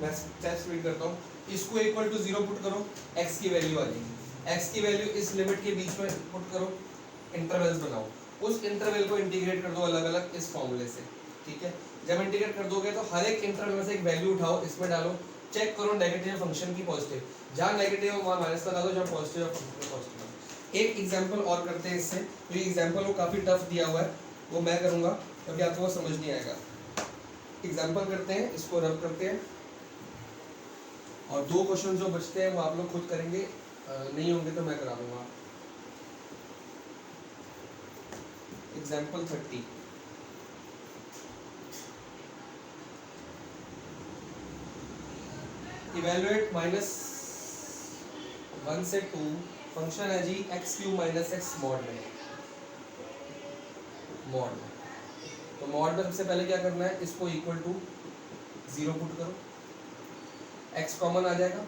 Speaker 1: मैं टेस्ट रीड करता हूँ, इसको इक्वल टू 0 पुट करो, x की वैल्यू आ जाएगी, x की वैल्यू इस लिमिट के बीच में पुट करो, इंटरवल्स बनाओ, उस इंटरवल को इंटीग्रेट कर दो अलग अलग इस फॉर्मूले से, ठीक है। जब इंटीग्रेट कर दोगे तो हर एक इंटरवल में से एक वैल्यू उठाओ, इसमें डालो, चेक करो नेगेटिव फंक्शन की पॉजिटिव, जहाँ नेगेटिव है वहाँ माइनस लगा दो, जहाँ पॉजिटिव है फंक्शन पॉजिटिव। एक एग्जांपल और करते हैं इससे, तो ये एग्जांपल वो काफ़ी टफ दिया हुआ है, वो मैं करूँगा क्योंकि आपको वो समझ नहीं आएगा। एग्जांपल करते हैं, इसको रब करते हैं, और 2 क्वेश्चन जो बचते हैं वो आप लोग खुद करेंगे, नहीं होंगे तो मैं करा दूंगा। एग्जांपल 30, इवेलुएट -1 से 2 फंक्शन है जी x³ - x मॉड में, मॉड। तो मॉड में सबसे पहले क्या करना है, इसको इक्वल टू 0 पुट करो, x कॉमन आ जाएगा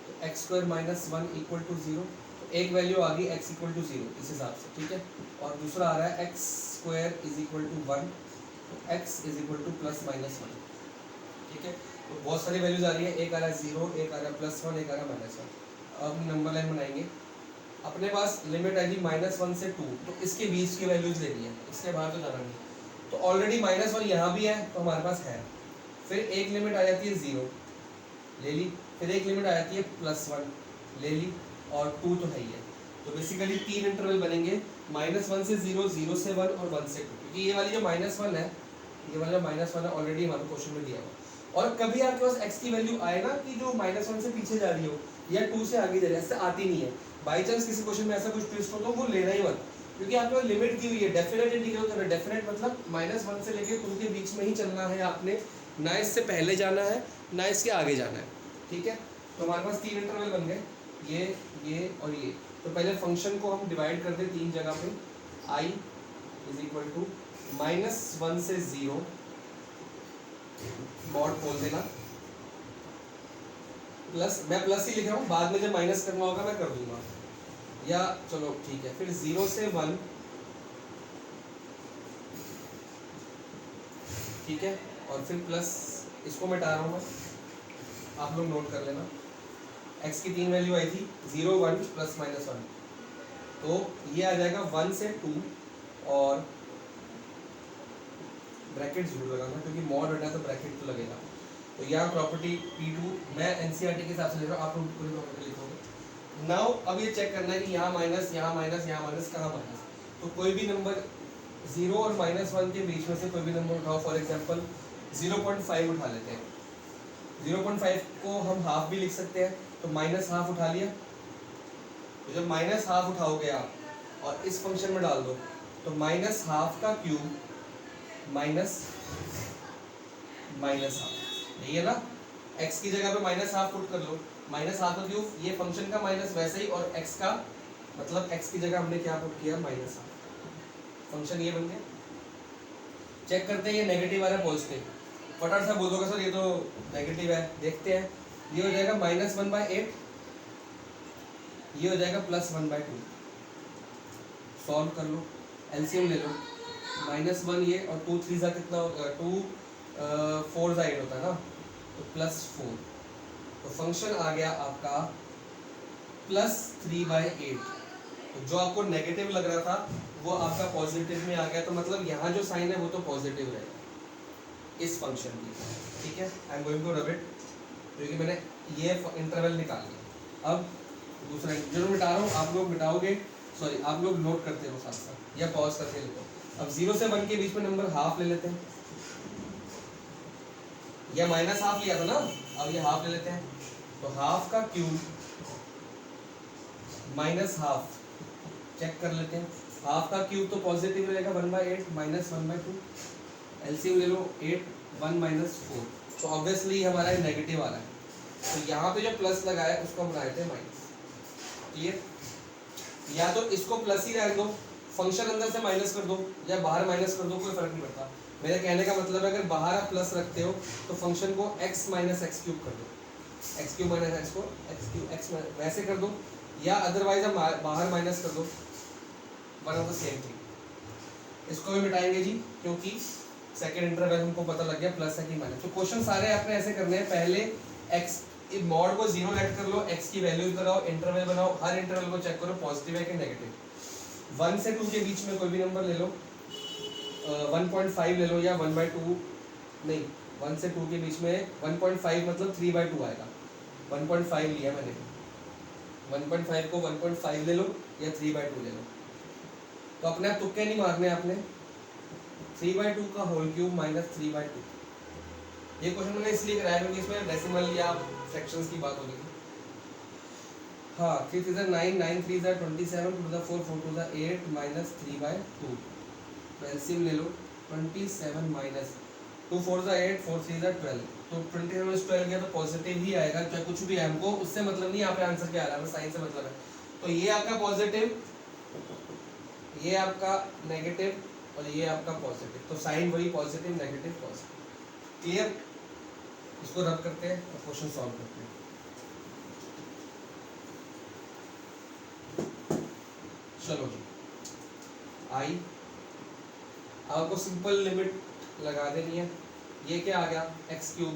Speaker 1: तो x square minus 1 equal to 0, तो एक वैल्यू आ गई x इक्वल टू 0 इस हिसाब से, ठीक है। और दूसरा आ रहा है x square is equal to 1, तो x is equal to plus minus 1, ठीक है। तो बहुत सारी वैल्यूज आ रही है, एक आ रहा है 0, एक आ रहा है +1, एक आ रहा है -1। अब नंबर लाइन बनाएंगे, अपने पास लिमिट आएगी -1 से 2, तो इसके बीच की वैल्यूज लेनी है, इसके बाहर तो जाना नहीं। तो ऑलरेडी -1 यहाँ भी है तो हमारे पास है, फिर एक लिमिट आ जाती है 0 ले ली, फिर एक लिमिट आ जाती है +1 ले ली, और 2 तो है ही है। तो बेसिकली 3 इंटरवल बनेंगे, -1 से 0, 0 से 1 और 1 से 2, क्योंकि ये वाली जो -1 है, ये वाला -1 है ऑलरेडी हमारे क्वेश्चन में दिया हुआ। और कभी आपके पास x की वैल्यू आए ना कि जो -1 से पीछे जा रही हो या 2 से आगे जा रही है, ऐसे आती नहीं है। बाई चांस किसी क्वेश्चन में ऐसा कुछ ट्विस्ट हो तो वो लेना ही मत, क्योंकि आपके पास लिमिट की हुई है। डेफिनेट इंटीग्रल करना, डेफिनेट मतलब -1 से लेके 2 के बीच में ही चलना है आपने, ना इससे पहले जाना है ना इसके आगे जाना है, ठीक है। तो हमारे पास 3 इंटरवल बन गए, ये और ये। तो पहले फंक्शन को हम डिवाइड कर दें 3 जगह पे, i इज इक्वल टू -1 से 0 मॉड खोल देना, प्लस, मैं प्लस ही लिख रहा हूँ, बाद में जब माइनस करना होगा मैं कर दूंगा, या चलो ठीक है, फिर 0 से 1, ठीक है, और फिर प्लस, इसको मिटा रहा हूँ मैं, आप लोग नोट कर लेना। x की 3 वैल्यू आई थी 0, 1 प्लस -1, तो ये आ जाएगा 1 से 2 और ब्रैकेट जरूर लगाना क्योंकि मॉड हटा तो ब्रैकेट तो लगेगा। तो यहाँ प्रॉपर्टी P2 मैं एनसीईआरटी के हिसाब से लिख रहा हूँ, आप लोग पूरी प्रॉपर्टी लिखोगे। नाउ अब ये चेक करना है कि यहाँ माइनस, यहाँ माइनस, यहाँ माइनस, कहाँ माइनस। तो कोई भी नंबर 0 और -1 के बीच में से कोई भी नंबर उठाओ, फॉर एग्जाम्पल 0.5 उठा लेते हैं। 0.5 को हम हाफ भी लिख सकते हैं, तो -½ उठा लिया। तो जब -½ उठाओगे आप और इस फंक्शन में डाल दो, तो -½ का क्यूब माइनस ½ यही है ना। x की जगह पे -½ पुट कर लो, -½ का क्यूब, ये फंक्शन का माइनस वैसे ही, और x का मतलब x की जगह हमने क्या पुट किया, -½ फंक्शन ये बन गया। चेक करते हैं ये नेगेटिव आ रहा है पॉजिटिव, फटाफट से बोल दोगे सर ये तो नेगेटिव है, देखते हैं। ये हो जाएगा -1/8, ये हो जाएगा +1/2। सॉल्व कर लो, एलसीएम ले लो, -1 ये और 2 3 कितना होगा, 2 4 8 होता है ना, तो +4। तो फंक्शन आ गया आपका +3/8। तो जो आपको नेगेटिव लग रहा था वो आपका पॉजिटिव में आ गया, तो मतलब यहाँ जो साइन है वो तो पॉजिटिव रहेगा इस फंक्शन की, ठीक है। I am going to rub it, क्योंकि मैंने ये इंटरवल निकाल लिया। अब दूसरा जो मिटा रहा हूँ आप लोग मिटाओगे, सॉरी आप लोग नोट करते हो साथ साथ या पॉज करके लिखो। अब 0 से 1 के बीच में नंबर हाफ ले लेते हैं, या -½ लिया था ना, अब ये हाफ ले लेते हैं। तो हाफ का क्यूब -½ चेक कर लेते हैं, हाफ का क्यूब तो पॉजिटिव रहेगा 1/8 -1/2, एलसीएम ले लो 8 1 -4, तो ऑब्वियसली हमारा नेगेटिव आ रहा है। तो यहाँ पे जो प्लस लगाया है उसको हम बनाए थे माइनस, क्लियर। या तो इसको प्लस ही रहने दो, फंक्शन अंदर से माइनस कर दो, या बाहर माइनस कर दो, कोई फर्क नहीं पड़ता। मेरे कहने का मतलब है अगर बाहर आप प्लस रखते हो तो फंक्शन को x - x³ कर दो, x³ - x को x³ वैसे कर दो, या अदरवाइज आप बाहर माइनस कर दो, one of the same thing. इसको भी मिटाएंगे जी, क्योंकि सेकेंड इंटरवल हमको पता लग गया प्लस है कि माइनस। तो क्वेश्चन सारे आपने ऐसे करने हैं, पहले x मॉड को 0 लेट कर लो, x की वैल्यूज लगाओ, इंटरवल बनाओ, हर इंटरवल को चेक करो पॉजिटिव है कि नेगेटिव। 1 से 2 के बीच में कोई भी नंबर ले लो, 1.5 ले लो, या 1/2 नहीं, 1 से 2 के बीच में 1.5 मतलब 3/2 आएगा, 1.5 लिया मैंने, 1.5 को 1.5 ले लो या 3/2 ले लो। तो अपने आप तुक्के नहीं मारने आपने, 3/2 का होल क्यूब -3/2। ये क्वेश्चन मैंने इसलिए कराया क्योंकि इसमें डेसिमल या फ्रैक्शंस की बात हो रही थी। हाँ, 3 3 9 9 3 27 2 4 4 2 8 -3/2। तो एलसीएम ले लो, 27 माइनस 2 4 8 4 3 12, तो 27 12 गया तो पॉजिटिव ही आएगा, चाहे कुछ भी है, हमको उससे मतलब नहीं, यहाँ पे आंसर क्या आ रहा है, हमें साइन से मतलब है। तो ये आपका पॉजिटिव, ये आपका नेगेटिव और ये आपका पॉजिटिव, तो साइन वही पॉजिटिव नेगेटिव पॉजिटिव, क्लियर? इसको रब करते हैं और क्वेश्चन सॉल्व करते हैं। चलो जी, आई आपको सिंपल लिमिट लगा देनी है। ये क्या आ गया, x cube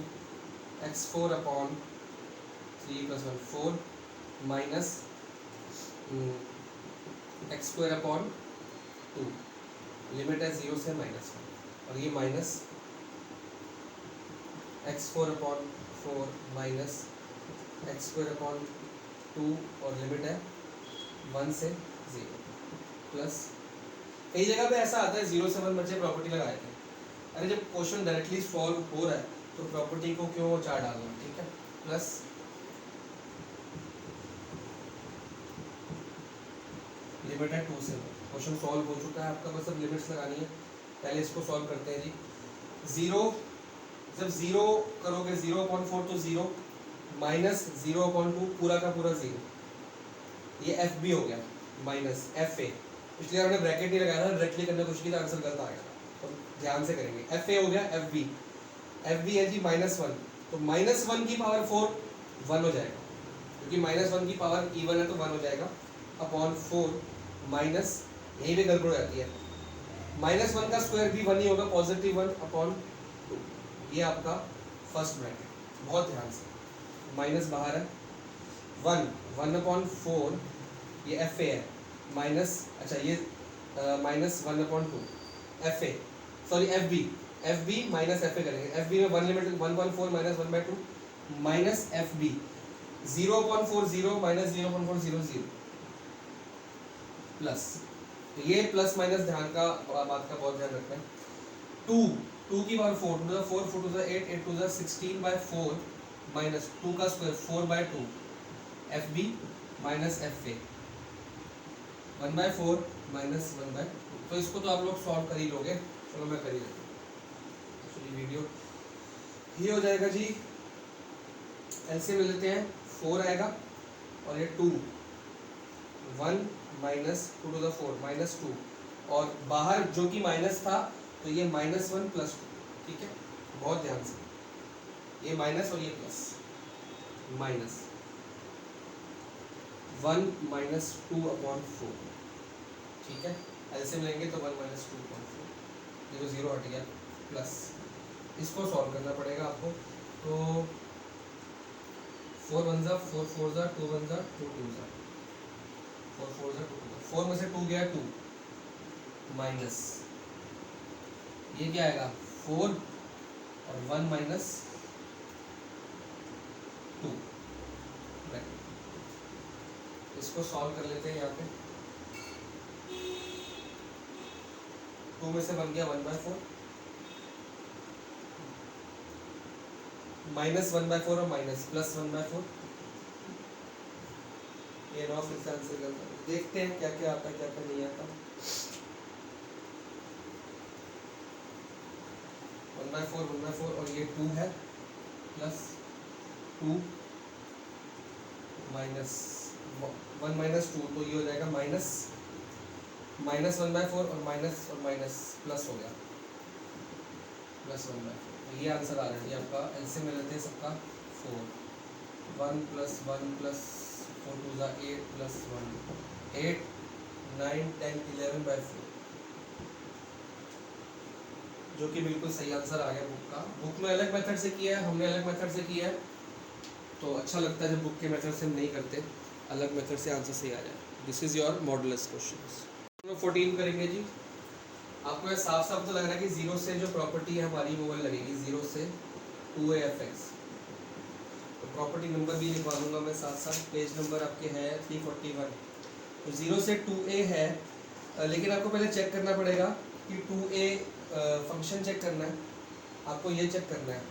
Speaker 1: x4 upon 3 + 1 4 minus x square upon 2, limit है 0 से -1, और ये minus x4 upon 4 minus x square upon 2, और लिमिट है 1 से 0, प्लस कई जगह पे ऐसा आता है 0 से 1 बच्चे प्रॉपर्टी लगाए थे। अरे जब क्वेश्चन डायरेक्टली सॉल्व हो रहा है तो प्रॉपर्टी को क्यों 4 डालना, ठीक है। प्लस लिमिट है 2 से 1, क्वेश्चन सॉल्व हो चुका है आपका, बस अब लिमिट्स लगानी है। पहले इसको सॉल्व करते हैं जी। 0 जब 0 करोगे 0/4 तो 0, माइनस 0/2 पूरा का पूरा 0, ये एफ बी हो गया माइनस एफ ए, इसलिए हमने ब्रैकेट नहीं लगाया था, डायरेक्टली करने की कोशिश की तो आंसर गलत आ गया, तो ध्यान से करेंगे। एफ ए हो गया एफ बी है जी -1, तो -1 की पावर 4 1 हो जाएगा, क्योंकि -1 की पावर इवन है तो 1 हो जाएगा, अपॉन 4 माइनस, यही भी गड़बड़ हो जाती है, -1 का स्क्वायर भी 1 ही होगा, +1 अपॉन 2, ये आपका फर्स्ट ब्रैकेट। बहुत ध्यान से, माइनस बाहर है, 1/4 ये एफ ए है, माइनस, अच्छा ये -1/2 F A, sorry F B minus F A करेंगे। एफ बी में 1 limit 1/4 minus 1/2 minus F B 0/4 0 minus 0/4 0 0 plus, तो ये प्लस माइनस ध्यान का बात का बहुत ध्यान रखना है। 2 की पावर 4 2 4 4 2 8 8 2 16/4 माइनस 2 का square 4/2 F B minus F A 1/4 minus 1/2, तो इसको तो आप लोग सॉल्व कर ही लोगे, चलो मैं कर ही लेता हूँ। एक्चुअली वीडियो ये हो जाएगा जी, एलसीएम ले लेते हैं, 4 आएगा और ये 2, 1 माइनस 2 to the 4 -2, और बाहर जो कि माइनस था तो ये -1 + 2, ठीक है, बहुत ध्यान से, ये माइनस और ये प्लस, माइनस 1 - 2/4, ठीक है, एलसीएम लेंगे तो 1 - 2/4, ये तो 0 हट गया, प्लस इसको सॉल्व करना पड़ेगा आपको, तो 4 1 ज़ा 4 4 ज़ा 2 1 ज़ा 2 2 ज़ा 4 4 ज़ा 2 2, 4 में से 2 गया 2, माइनस ये क्या आएगा 4 और 1 माइनस 2, इसको सॉल्व कर लेते हैं। यहाँ पे 2 में से बन गया 1/4 माइनस 1/4 और माइनस प्लस 1/4, ये नॉफ इसका आंसर करता है। देखते हैं क्या क्या आता है क्या क्या नहीं आता। 1/4 और ये 2 है, प्लस 2 माइनस 1 - 2, तो ये हो जाएगा माइनस 1/4 और माइनस प्लस हो गया, प्लस 1/4, ये आंसर आ रहा है। ये आपका एलसीएम में लेते हैं सबका 4, 1 + 1 + 4 2 ज़ा 8 + 1 8 9 10 11/4, जो कि बिल्कुल सही आंसर आ गया बुक का। बुक में अलग मेथड से किया है, हमने अलग मेथड से किया है, तो अच्छा लगता है जब बुक के मेथड से हम नहीं करते, अलग मेथड से आंसर सही आ जाए। This is your modulus question. 14 करेंगे जी। आपको ये साफ साफ तो लग रहा है कि 0 से जो प्रॉपर्टी है हमारी वो लगेगी 0 से 2a(f(x), तो प्रॉपर्टी नंबर भी लिखवा दूंगा मैं साथ साथ। पेज नंबर आपके है 341, तो 0 से 2a है, लेकिन आपको पहले चेक करना पड़ेगा कि 2a फंक्शन चेक करना है, आपको ये चेक करना है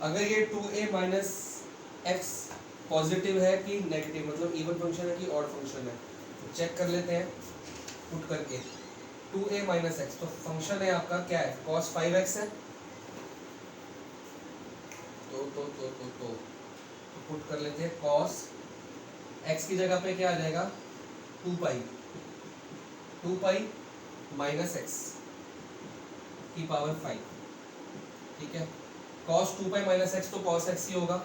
Speaker 1: अगर ये 2a माइनस एक्स पॉजिटिव है कि नेगेटिव, मतलब इवन फंक्शन है कि ऑड फंक्शन है, तो चेक कर लेते हैं पुट करके। 2a माइनस एक्स, तो फंक्शन है आपका क्या है, cos 5x है, तो पुट कर लेते हैं cos x की जगह पे क्या आ जाएगा 2 पाई माइनस एक्स की पावर 5, ठीक है। cos 2 पाई माइनस एक्स तो cos x ही होगा,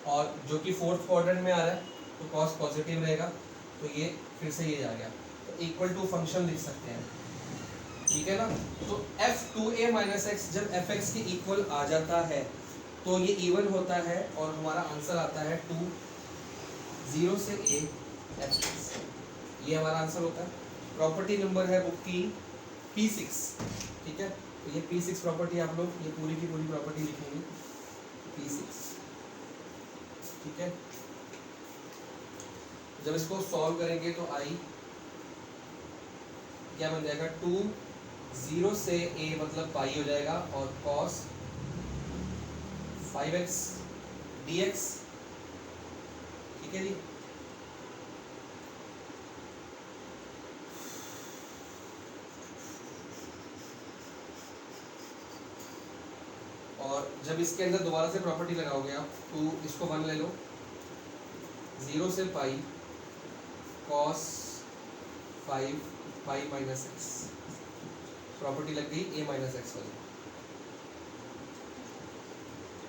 Speaker 1: और जो कि फोर्थ क्वाड्रेंट में आ रहा है तो cos पॉजिटिव रहेगा, तो ये फिर से ये आ गया, तो इक्वल टू फंक्शन लिख सकते हैं, ठीक है ना। तो f2a माइनस एक्स जब fx के इक्वल आ जाता है तो ये इवन होता है और हमारा आंसर आता है 2 0 से a fx, ये हमारा आंसर होता है। प्रॉपर्टी नंबर है बुक की P6, ठीक है। तो ये P6 प्रॉपर्टी आप लोग ये पूरी की पूरी प्रॉपर्टी लिखेंगे P6, ठीक है। जब इसको सॉल्व करेंगे तो आई क्या बन जाएगा, 2 0 से a मतलब पाई हो जाएगा, और cos 5x dx, ठीक है जी। और जब इसके अंदर दोबारा से प्रॉपर्टी लगाओगे आप, तो इसको 1 ले लो, 0 से पाई cos 5 पाई माइनस एक्स, प्रॉपर्टी लग गई a माइनस एक्स वाली,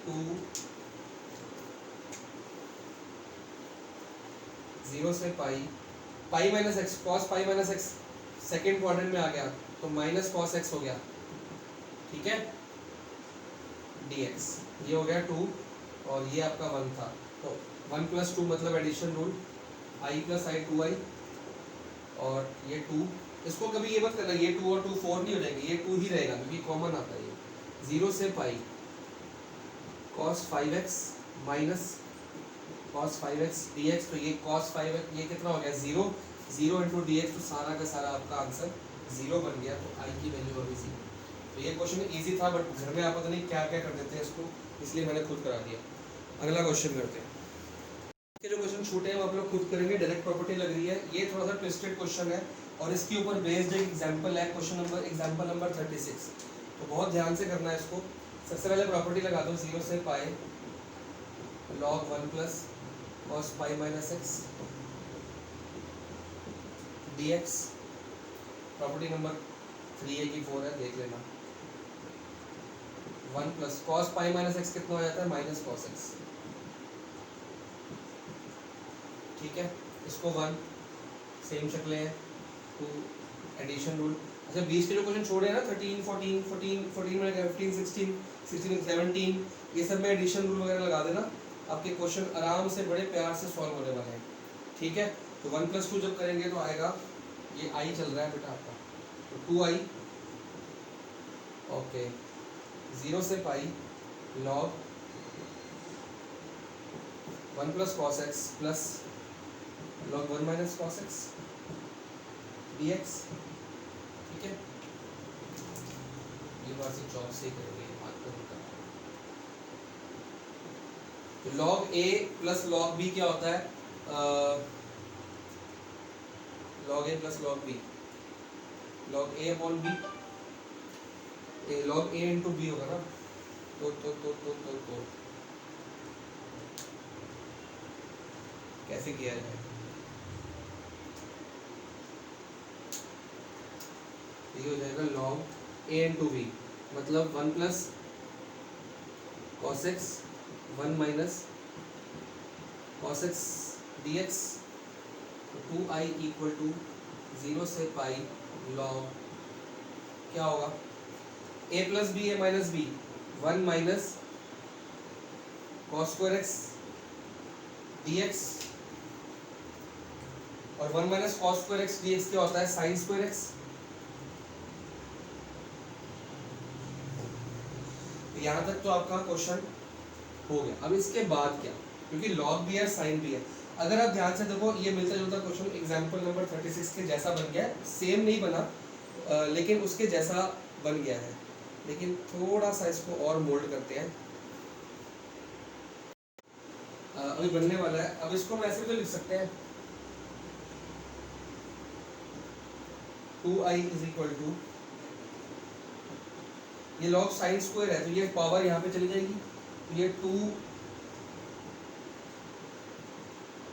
Speaker 1: 2 0 से पाई माइनस एक्स, cos पाई माइनस एक्स सेकेंड क्वाड्रेंट में आ गया तो माइनस cos x हो गया, ठीक है, dx, ये हो गया 2 और ये आपका 1 था, तो 1 प्लस 2 मतलब addition rule, i plus I 2i, और ये 2, इसको कभी ये मत करना ये 2 और 2 4 नहीं हो जाएंगे, ये 2 ही रहेगा क्योंकि कॉमन आता है ये, 0 से पाई cos 5x minus cos 5x dx, तो ये cos 5x ये कितना हो गया 0, 0 इंटू डी एक्स, तो सारा का सारा आपका आंसर 0 बन गया, तो आई की वैल्यू अभी 0। तो ये क्वेश्चन इजी था बट घर में आप पता नहीं क्या क्या कर देते हैं इसको, इसलिए मैंने खुद करा दिया। अगला क्वेश्चन करते हैं, के जो क्वेश्चन छूटे हैं वो आप लोग खुद करेंगे, डायरेक्ट प्रॉपर्टी लग रही है, ये थोड़ा सा ट्विस्टेड क्वेश्चन है और इसके ऊपर बेस्ड एक एग्जांपल है, एग्जांपल नंबर 36, तो बहुत ध्यान से करना है इसको। सबसे पहले प्रॉपर्टी लगा दो, 0 से पाई log 1 प्लस cos पाई minus x dx, property number 3 है कि 4 है देख लेना, 1 प्लस cos पाई माइनस एक्स कितना हो जाता है माइनस cos x, ठीक है। इसको 1 सेम शक्लें हैं, 2 एडिशन रूल। अच्छा 20 के जो क्वेश्चन छोड़े हैं ना 13 14 14 14 में 15 16 16 17, ये सब में एडिशन रूल वगैरह लगा देना, आपके क्वेश्चन आराम से बड़े प्यार से सॉल्व होने वाले हैं, ठीक है। तो 1 प्लस 2 जब करेंगे तो आएगा, ये आई चल रहा है बेटा आपका, तो 2i, ओके, 0 से पाई log 1 plus cos x plus log 1 minus cos x dx, ठीक है। ये बार से चौक से करेंगे, बात करूँगा। तो log a plus log b क्या होता है, log a plus log b, log a upon b, log a into b होगा ना, तो कैसे किया जाए, ये हो जाएगा log a इंटू b, मतलब 1 plus cos x 1 minus cos x dx, तो 2i इक्वल टू 0 से पाई log क्या होगा, a plus B a minus B, 1 minus cos square x dx, और 1 minus cos square x dx क्या होता है sin square x। यहाँ तक तो आपका क्वेश्चन हो गया। अब इसके बाद क्या, क्योंकि log भी है sin भी है, अगर आप ध्यान से देखो ये मिलता जुलता क्वेश्चन एग्जांपल नंबर 36 के जैसा बन गया है, सेम नहीं बना लेकिन उसके जैसा बन गया है, लेकिन थोड़ा सा इसको और मोल्ड करते हैं, अभी बनने वाला है। अब इसको हम ऐसे भी तो लिख सकते हैं, 2i इज इक्वल टू, ये log साइन स्क्वायर है तो ये पावर यहाँ पे चली जाएगी, तो ये 2,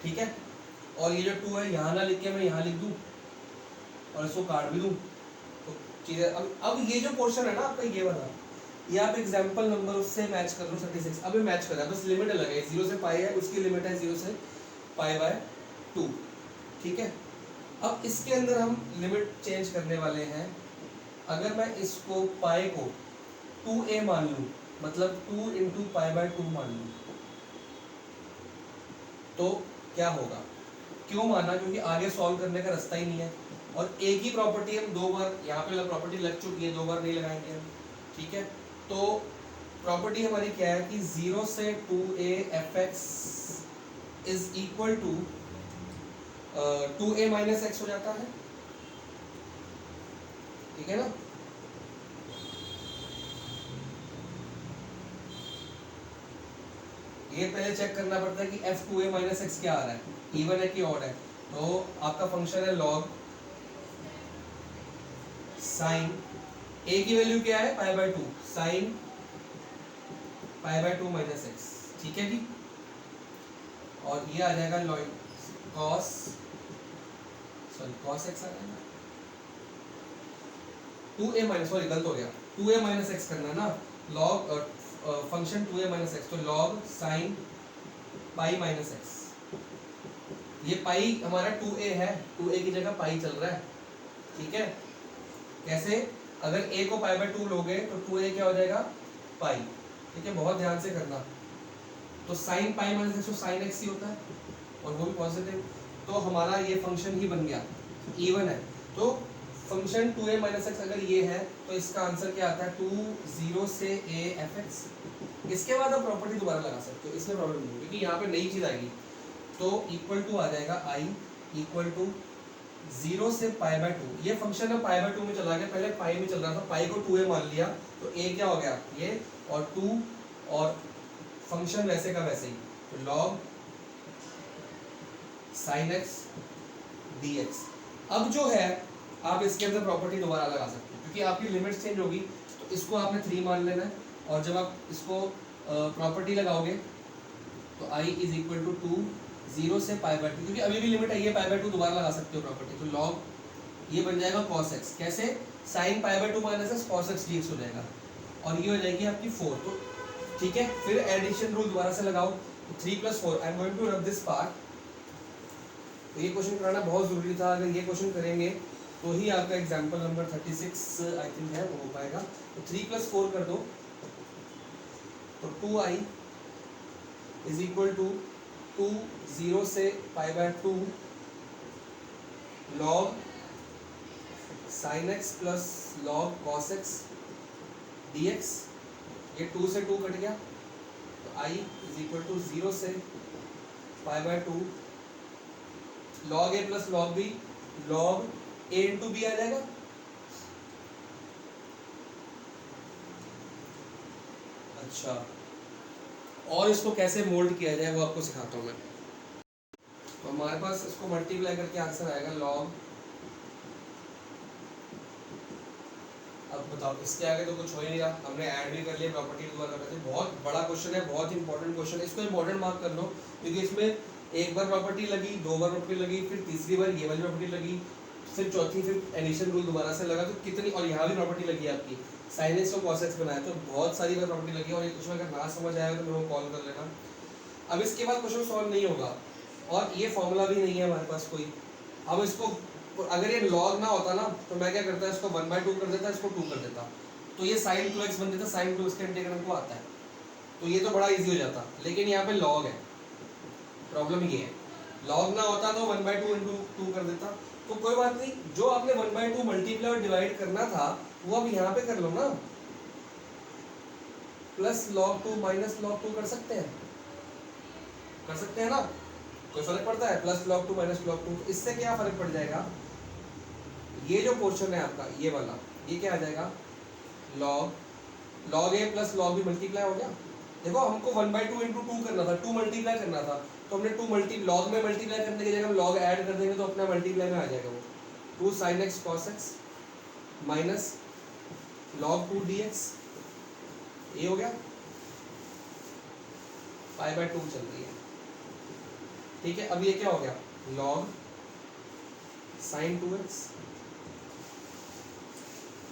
Speaker 1: ठीक है, और ये जो 2 है यहाँ ना लिख के मैं यहाँ लिख दूँ और इसको काट भी दूँ, तो चीज़ें अब ये जो पोर्शन है ना आपका ये वाला, ये आप एग्जांपल नंबर उससे मैच कर लो 36। अब ये मैच कर रहा है, बस लिमिट अलग है, 0 से पाई है, उसकी लिमिट है 0 से पाई बाय 2। ठीक है, अब इसके अंदर हम लिमिट चेंज करने वाले हैं। अगर मैं इसको पाई को 2a मान लूँ, मतलब 2 इंटू पाई बाय 2 मान लूँ, तो क्या होगा? क्यों माना? क्योंकि आगे सॉल्व करने का रास्ता ही नहीं है, और एक ही प्रॉपर्टी हम दो बार, यहाँ पे प्रॉपर्टी लग चुकी है, दो बार नहीं लगाएंगे हम। ठीक है, तो प्रॉपर्टी हमारी क्या है कि 0 से 2a fx is equal to 2a minus x हो जाता है। ठीक है ना? ये पहले चेक करना पड़ता है कि f 2a माइनस एक्स क्या आ रहा है, इवन है कि ऑड है। तो आपका फंक्शन है log साइन, a की वैल्यू क्या है pi by 2, sine pi by 2 minus x. ठीक है जी, और ये आ जाएगा log cos, sorry cos x आ जाएगा 2a माइनस, सॉरी गलत हो गया, 2a माइनस एक्स करना है ना, log function 2a minus x, तो log sine pi minus x. ये पाई हमारा 2a है, 2a की जगह पाई चल रहा है। ठीक है, कैसे? अगर a को पाई बाय 2 लोगे तो 2a क्या हो जाएगा पाई। ठीक है, बहुत ध्यान से करना। तो साइन पाई माइनस एक्स तो साइन एक्स ही होता है, और वो भी पॉजिटिव, तो हमारा ये फंक्शन ही बन गया, इवन है। तो फंक्शन 2a माइनस एक्स अगर ये है तो इसका आंसर क्या आता है 2 0 से a fx। इसके बाद आप प्रॉपर्टी दोबारा लगा सकते हो, इसमें प्रॉब्लम नहीं, क्योंकि यहाँ पे नई चीज आएगी। तो इक्वल टू आ जाएगा i इक्वल टू 0 से पाई बाय 2, ये फंक्शन है पाई बाय 2 में चला गया, पहले पाई में चल रहा था, पाई को 2a मान लिया, तो a क्या हो गया ये, और 2, और फंक्शन वैसे का वैसे ही, तो log sin x dx। अब जो है आप इसके अंदर प्रॉपर्टी दोबारा लगा सकते हो, क्योंकि आपकी लिमिट चेंज होगी, तो इसको आपने 3 मान लेना है, और जब आप इसको प्रॉपर्टी लगाओगे तो i इज इक्वल टू 2 0 से पाई बाय 2, क्योंकि अभी भी लिमिट है, ये पाई बाय 2 दोबारा लगा सकते हो प्रॉपर्टी, तो log ये बन जाएगा cos x, कैसे? sin pi by 2 minus x cos x dx हो जाएगा, और ये हो जाएगी आपकी 4। तो ठीक है, फिर एडिशन रूल दोबारा से लगाओ, 3 + 4, I am going to rub this part. तो ये क्वेश्चन कराना बहुत ज़रूरी था, अगर ये क्वेश्चन करेंगे तो ही आपका एग्जाम्पल नंबर 36 आई थिंक है वो हो पाएगा। तो 3 + 4 कर दो, तो 2i इज इक्वल टू 2 0 से pi by 2 log sin x plus log cos x dx। ये 2 से 2 कट गया, तो i इज इक्वल टू 0 से pi by 2 log a plus log b, log a into b आ जाएगा। अच्छा, और इसको कैसे मोल्ड किया जाए वो आपको सिखाता हूँ मैं। तो हमारे पास इसको मल्टीप्लाई करके आंसर आएगा log, अब बताओ इसके आगे तो कुछ हो ही नहीं रहा, हमने ऐड भी कर लिया, प्रॉपर्टी दोबारा करते हैं। बहुत बड़ा क्वेश्चन है, बहुत इंपॉर्टेंट क्वेश्चन है, इसको इंपॉर्टेंट मार्क कर लो, क्योंकि इसमें एक बार प्रॉपर्टी लगी, दो बार प्रॉपर्टी लगी, फिर तीसरी बार ये वाली प्रॉपर्टी लगी, फिर चौथी, फिर एडिशन रूल दोबारा से लगा, तो कितनी, और यहाँ भी प्रॉपर्टी लगी है आपकी, sin x को cos x बनाया, तो बहुत सारी बार प्रॉपर्टी लगी है, और ये क्वेश्चन अगर ना समझ आएगा तो मेरे को कॉल कर लेना। अब इसके बाद क्वेश्चन सॉल्व नहीं होगा, और ये फॉर्मूला भी नहीं है हमारे पास कोई। अब इसको अगर ये log ना होता ना, तो मैं क्या करता, इसको 1/2 कर देता, इसको 2 कर देता, तो ये sin 2x बन जाता, sin 2x का इंटीग्रल हमको आता है, तो ये तो बड़ा इजी हो जाता। लेकिन यहाँ पे log है, प्रॉब्लम ये है, log ना होता तो 1/2 इंटू 2 कर देता। तो कोई बात नहीं, जो आपने 1/2 मल्टीप्लाई और डिवाइड करना था वो अब यहाँ पे कर लो ना, प्लस log 2 माइनस log 2 कर सकते हैं ना, कोई फर्क पड़ता है? प्लस log 2 माइनस log 2, तो इससे क्या फर्क पड़ जाएगा, ये जो पोर्शन है आपका ये वाला, ये क्या आ जाएगा log a plus log b multiply हो गया। देखो हमको 1/2 इंटू 2 करना था, 2 मल्टीप्लाई करना था, तो हमने 2 लॉग में मल्टीप्लाई करने की जगह हम log ऐड कर देंगे, तो अपना मल्टीप्लाई में आ जाएगा वो 2 sin x cos x minus log 2 dx, ये हो गया, पाई बाय 2 चल रही है। ठीक है, अब ये क्या हो गया log sin 2x,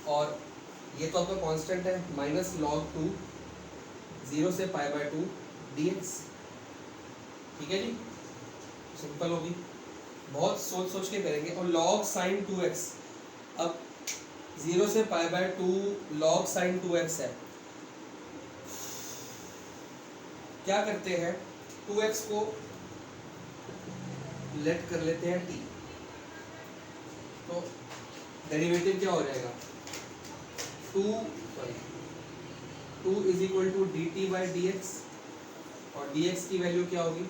Speaker 1: और ये तो आपका कांस्टेंट है, माइनस लॉग 2 0 से पाई बाय 2 dx। ठीक है जी, सिंपल होगी, बहुत सोच सोच के करेंगे। और log sin 2x, अब 0 से pi by 2 log sin 2x है। क्या करते हैं, 2x को लेट कर लेते हैं t, तो डेरिवेटिव क्या हो जाएगा, 2 is equal to D T by D X, और dx की वैल्यू क्या होगी,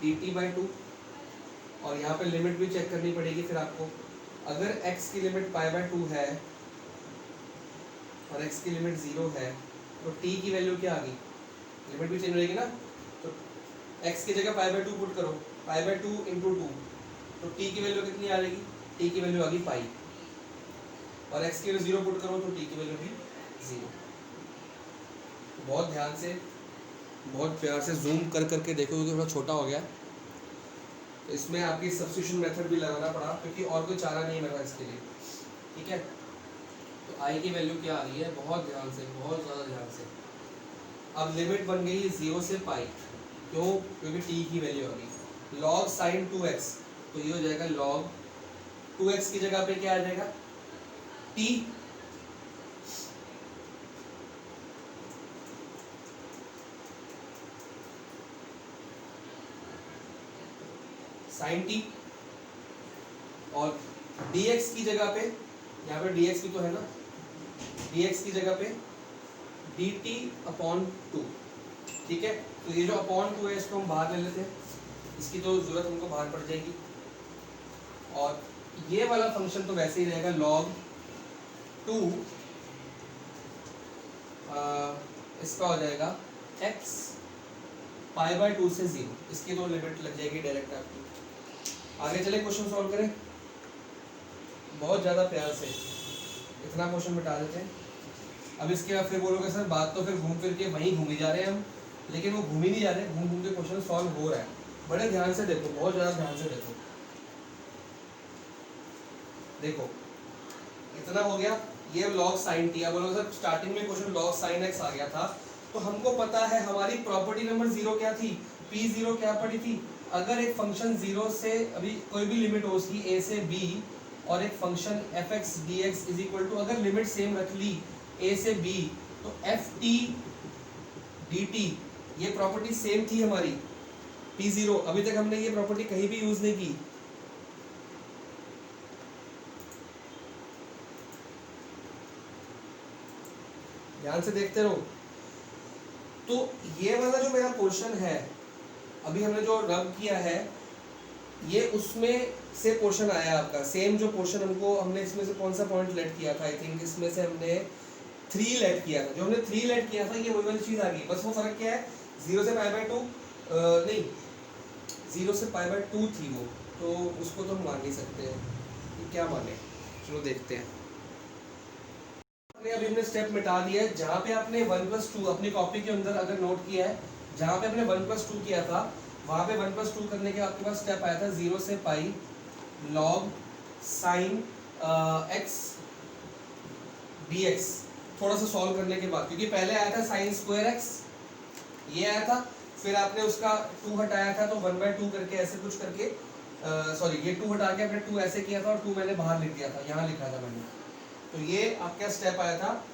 Speaker 1: dt बाई 2। और यहाँ पे लिमिट भी चेक करनी पड़ेगी फिर आपको। अगर x की लिमिट पाई बाय 2 है और x की लिमिट 0 है, तो t की वैल्यू क्या आ गई, लिमिट भी चेंज होगी ना, तो x की जगह पाई बाय 2 पुट करो, पाई बाय 2 इंटू 2, तो t की वैल्यू कितनी आ जाएगी, t की वैल्यू आ गई पाई, और x की वैल्यू 0 पुट करो तो t की वैल्यू भी 0। बहुत ध्यान से, बहुत प्यार से जूम कर करके देखो, क्योंकि थोड़ा छोटा हो गया, तो इसमें आपकी सब्स्टिट्यूशन मेथड भी लगाना पड़ा, क्योंकि और कोई चारा नहीं मेरा इसके लिए। ठीक है, तो आई की वैल्यू क्या आ रही है, बहुत ध्यान से, बहुत ज़्यादा ध्यान से। अब लिमिट बन गई 0 से पाई, क्यों, क्योंकि टी की वैल्यू आ गई। लॉग साइन 2x, तो ये हो जाएगा लॉग 2x की जगह पे क्या आ जाएगा, टी, साइन टी, और dx की जगह पे, यहाँ पे dx भी तो है ना, dx की जगह पे dt अपॉन 2। ठीक है, तो ये जो अपॉन 2 है इसको हम बाहर ले लेते हैं, इसकी तो जरूरत हमको बाहर पड़ जाएगी। और ये वाला फंक्शन तो वैसे ही रहेगा, log 2 इसका हो जाएगा x पाई बाय 2 से 0, इसकी तो लिमिट लग जाएगी डायरेक्ट आपकी। आगे चले क्वेश्चन सॉल्व करें, बहुत ज़्यादा प्यार से इतना क्वेश्चन मिटा देते हैं। अब इसके बाद फिर बोलोगे सर बात तो फिर घूम फिर के वहीं घूम ही जा रहे हैं हम, लेकिन वो घूम ही नहीं जा रहे, घूम घूम के क्वेश्चन सॉल्व हो रहा है। बड़े ध्यान से देखो, बहुत ज़्यादा ध्यान से देखो। देखो इतना हो गया, ये log sin t। अब बोलोगे सर स्टार्टिंग में क्वेश्चन log sin x आ गया था, तो हमको पता है हमारी प्रॉपर्टी नंबर 0 क्या थी, p0 क्या पड़ी थी, अगर एक फंक्शन 0 से, अभी कोई भी लिमिट हो उसकी a से b, और एक function fx dx is equal to, अगर लिमिट सेम रख ली a से b, तो ft dt, ये प्रॉपर्टी सेम थी हमारी p0। अभी तक हमने ये प्रॉपर्टी कहीं भी यूज नहीं की। ध्यान से देखते रहो। तो ये वाला जो मेरा पोर्शन है, अभी हमने जो रब किया है, ये उसमें से पोर्शन आया आपका, सेम जो पोर्शन हमने इसमें से कौन सा पॉइंट लेट किया था, आई थिंक इसमें से हमने 3 लेट किया था। जो हमने 3 लेट किया था, ये वही वाली चीज़ आ गई, बस वो फर्क क्या है, 0 से पाई बाय 2 नहीं, 0 से पाई बाय 2 थी वो, तो उसको तो हम मान नहीं सकते हैं कि क्या माने। चलो देखते हैं। अभी हमने स्टेप मिटा दिया है, जहाँ पे आपने 1+2 अपनी कॉपी के अंदर अगर नोट किया है, जहाँ पे आपने 1+2 किया था, वहाँ पे 1+2 करने के आपके पास स्टेप आया था 0 से पाई log sin x dx। थोड़ा सा सॉल्व करने के बाद, क्योंकि पहले आया था sin स्क्वायर x, ये आया था, फिर आपने उसका 2 हटाया था, तो 1/2 करके ऐसे कुछ करके, सॉरी ये 2 हटा के आपने 2 ऐसे किया था, और 2 मैंने बाहर लिख दिया था, यहाँ लिखा था मैंने। तो ये आपका स्टेप आया था,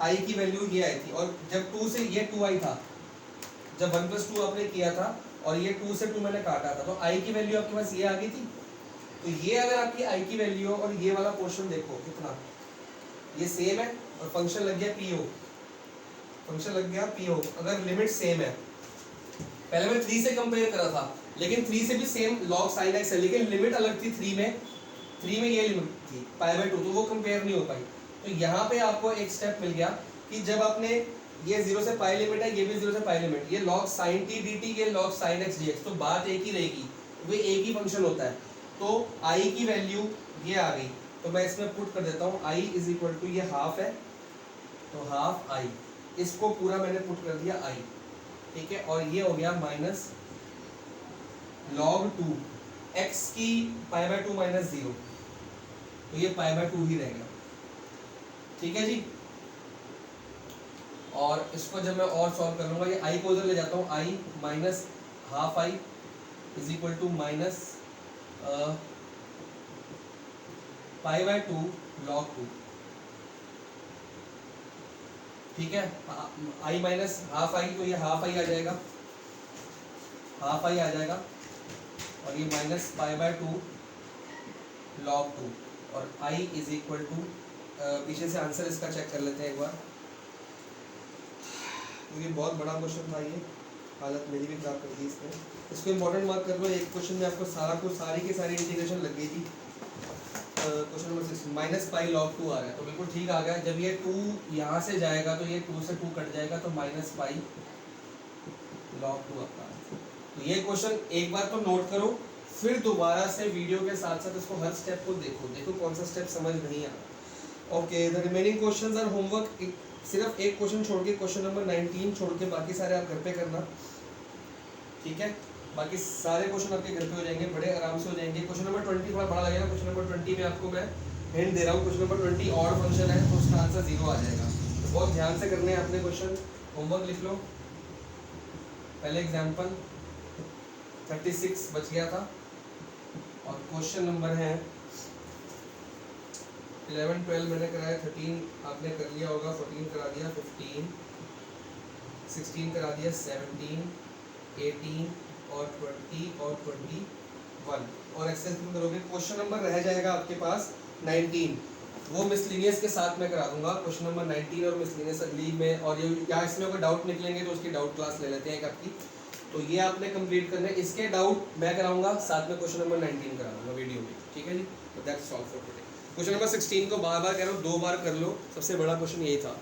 Speaker 1: i की वैल्यू ये आई थी, और जब 2 से ये 2 आई था, जब 1+2 आपने किया था, और ये 2 से 2 मैंने काटा था, तो i की वैल्यू आपके पास ये आ गई थी। तो ये अगर आपकी i की वैल्यू, और ये वाला पोर्शन देखो कितना, ये सेम है, और फंक्शन लग गया po, फंक्शन लग गया po, अगर लिमिट सेम है। पहले मैं 3 से कंपेयर करा था, लेकिन 3 से भी सेम log sin x है, लेकिन लिमिट अलग थी 3 में, 3 में ये लिमिट थी पाई बाय 2, तो वो कंपेयर नहीं हो पाई। तो यहाँ पे आपको एक स्टेप मिल गया कि जब आपने ये 0 से पाई लिमिट है, ये भी 0 से पाई लिमिट, ये log sin t dt, ये log sin x dx, तो बात एक ही रहेगी, वो एक ही फंक्शन होता है। तो i की वैल्यू ये आ गई, तो मैं इसमें पुट कर देता हूँ, i इज इक्वल टू, ये हाफ है, तो हाफ i, इसको पूरा मैंने पुट कर दिया i। ठीक है, और ये हो गया माइनस log 2 x की पाई बाय 2 माइनस 0, तो ये पाई बाय 2 ही रहेगा। ठीक है जी, और इसको जब मैं और सॉल्व कर लूँगा, ये आई को उधर ले जाता हूँ, I minus half I is equal to minus pi by 2 log 2। ठीक है, आई माइनस हाफ आई, तो ये हाफ आई आ जाएगा, हाफ आई आ जाएगा, और ये माइनस पाई बाय 2 log 2, और आई इज इक्वल टू, पीछे से आंसर इसका चेक कर लेते हैं एक बार, क्योंकि बहुत बड़ा क्वेश्चन था ये, हालत मेरी भी खराब कर दी इसने। इसको इम्पोर्टेंट मार्क कर लो, एक क्वेश्चन में आपको सारी की सारी इंटीग्रेशन लग गई थी। Question number 6 minus pi log 2 आ रहा है, तो बिल्कुल ठीक आ गया। जब ये 2 यहाँ से जाएगा तो ये 2 से 2 कट जाएगा, तो माइनस पाई log 2 आपका। तो ये क्वेश्चन एक बार तो नोट करो, फिर दोबारा से वीडियो के साथ साथ इसको हर स्टेप को देखो कौन सा स्टेप समझ नहीं आ रहा। Okay, the remaining questions are homework. सिर्फ एक क्वेश्चन छोड़ के, क्वेश्चन नंबर 19 छोड़ के बाकी सारे आप घर पे करना, ठीक है। बाकी सारे क्वेश्चन आपके घर पे हो जाएंगे, बड़े आराम से हो जाएंगे। क्वेश्चन नंबर 20 थोड़ा बड़ा लगेगा। क्वेश्चन नंबर 20 में आपको मैं हिंट दे रहा हूँ, क्वेश्चन नंबर 20 और फंक्शन है, तो उसका आंसर 0 आ जाएगा। तो बहुत ध्यान से करने हैं अपने क्वेश्चन। होमवर्क लिख लो। पहले एग्जाम्पल 36 बच गया था, और क्वेश्चन नंबर है 11 12 मैंने कराया, 13 आपने कर लिया होगा, 14 करा दिया, 15 16 करा दिया, 17 18 और 20 और 21, और एक्सरसाइज में करोगे। क्वेश्चन नंबर रह जाएगा आपके पास 19, वो मिसलिनियस के साथ में करा दूंगा। क्वेश्चन नंबर 19 और मिसलिनियस अगली में, और ये या इसमें कोई डाउट निकलेंगे तो उसकी डाउट क्लास ले लेते हैं एक आपकी। तो ये आपने कंप्लीट करना है, इसके डाउट मैं कराऊंगा, साथ में क्वेश्चन नंबर 19 करा दूंगा वीडियो में, ठीक है जी। तो that's all for today. Question number 16 को बार बार कह रहा हूँ, 2 बार कर लो, सबसे बड़ा क्वेश्चन यही था।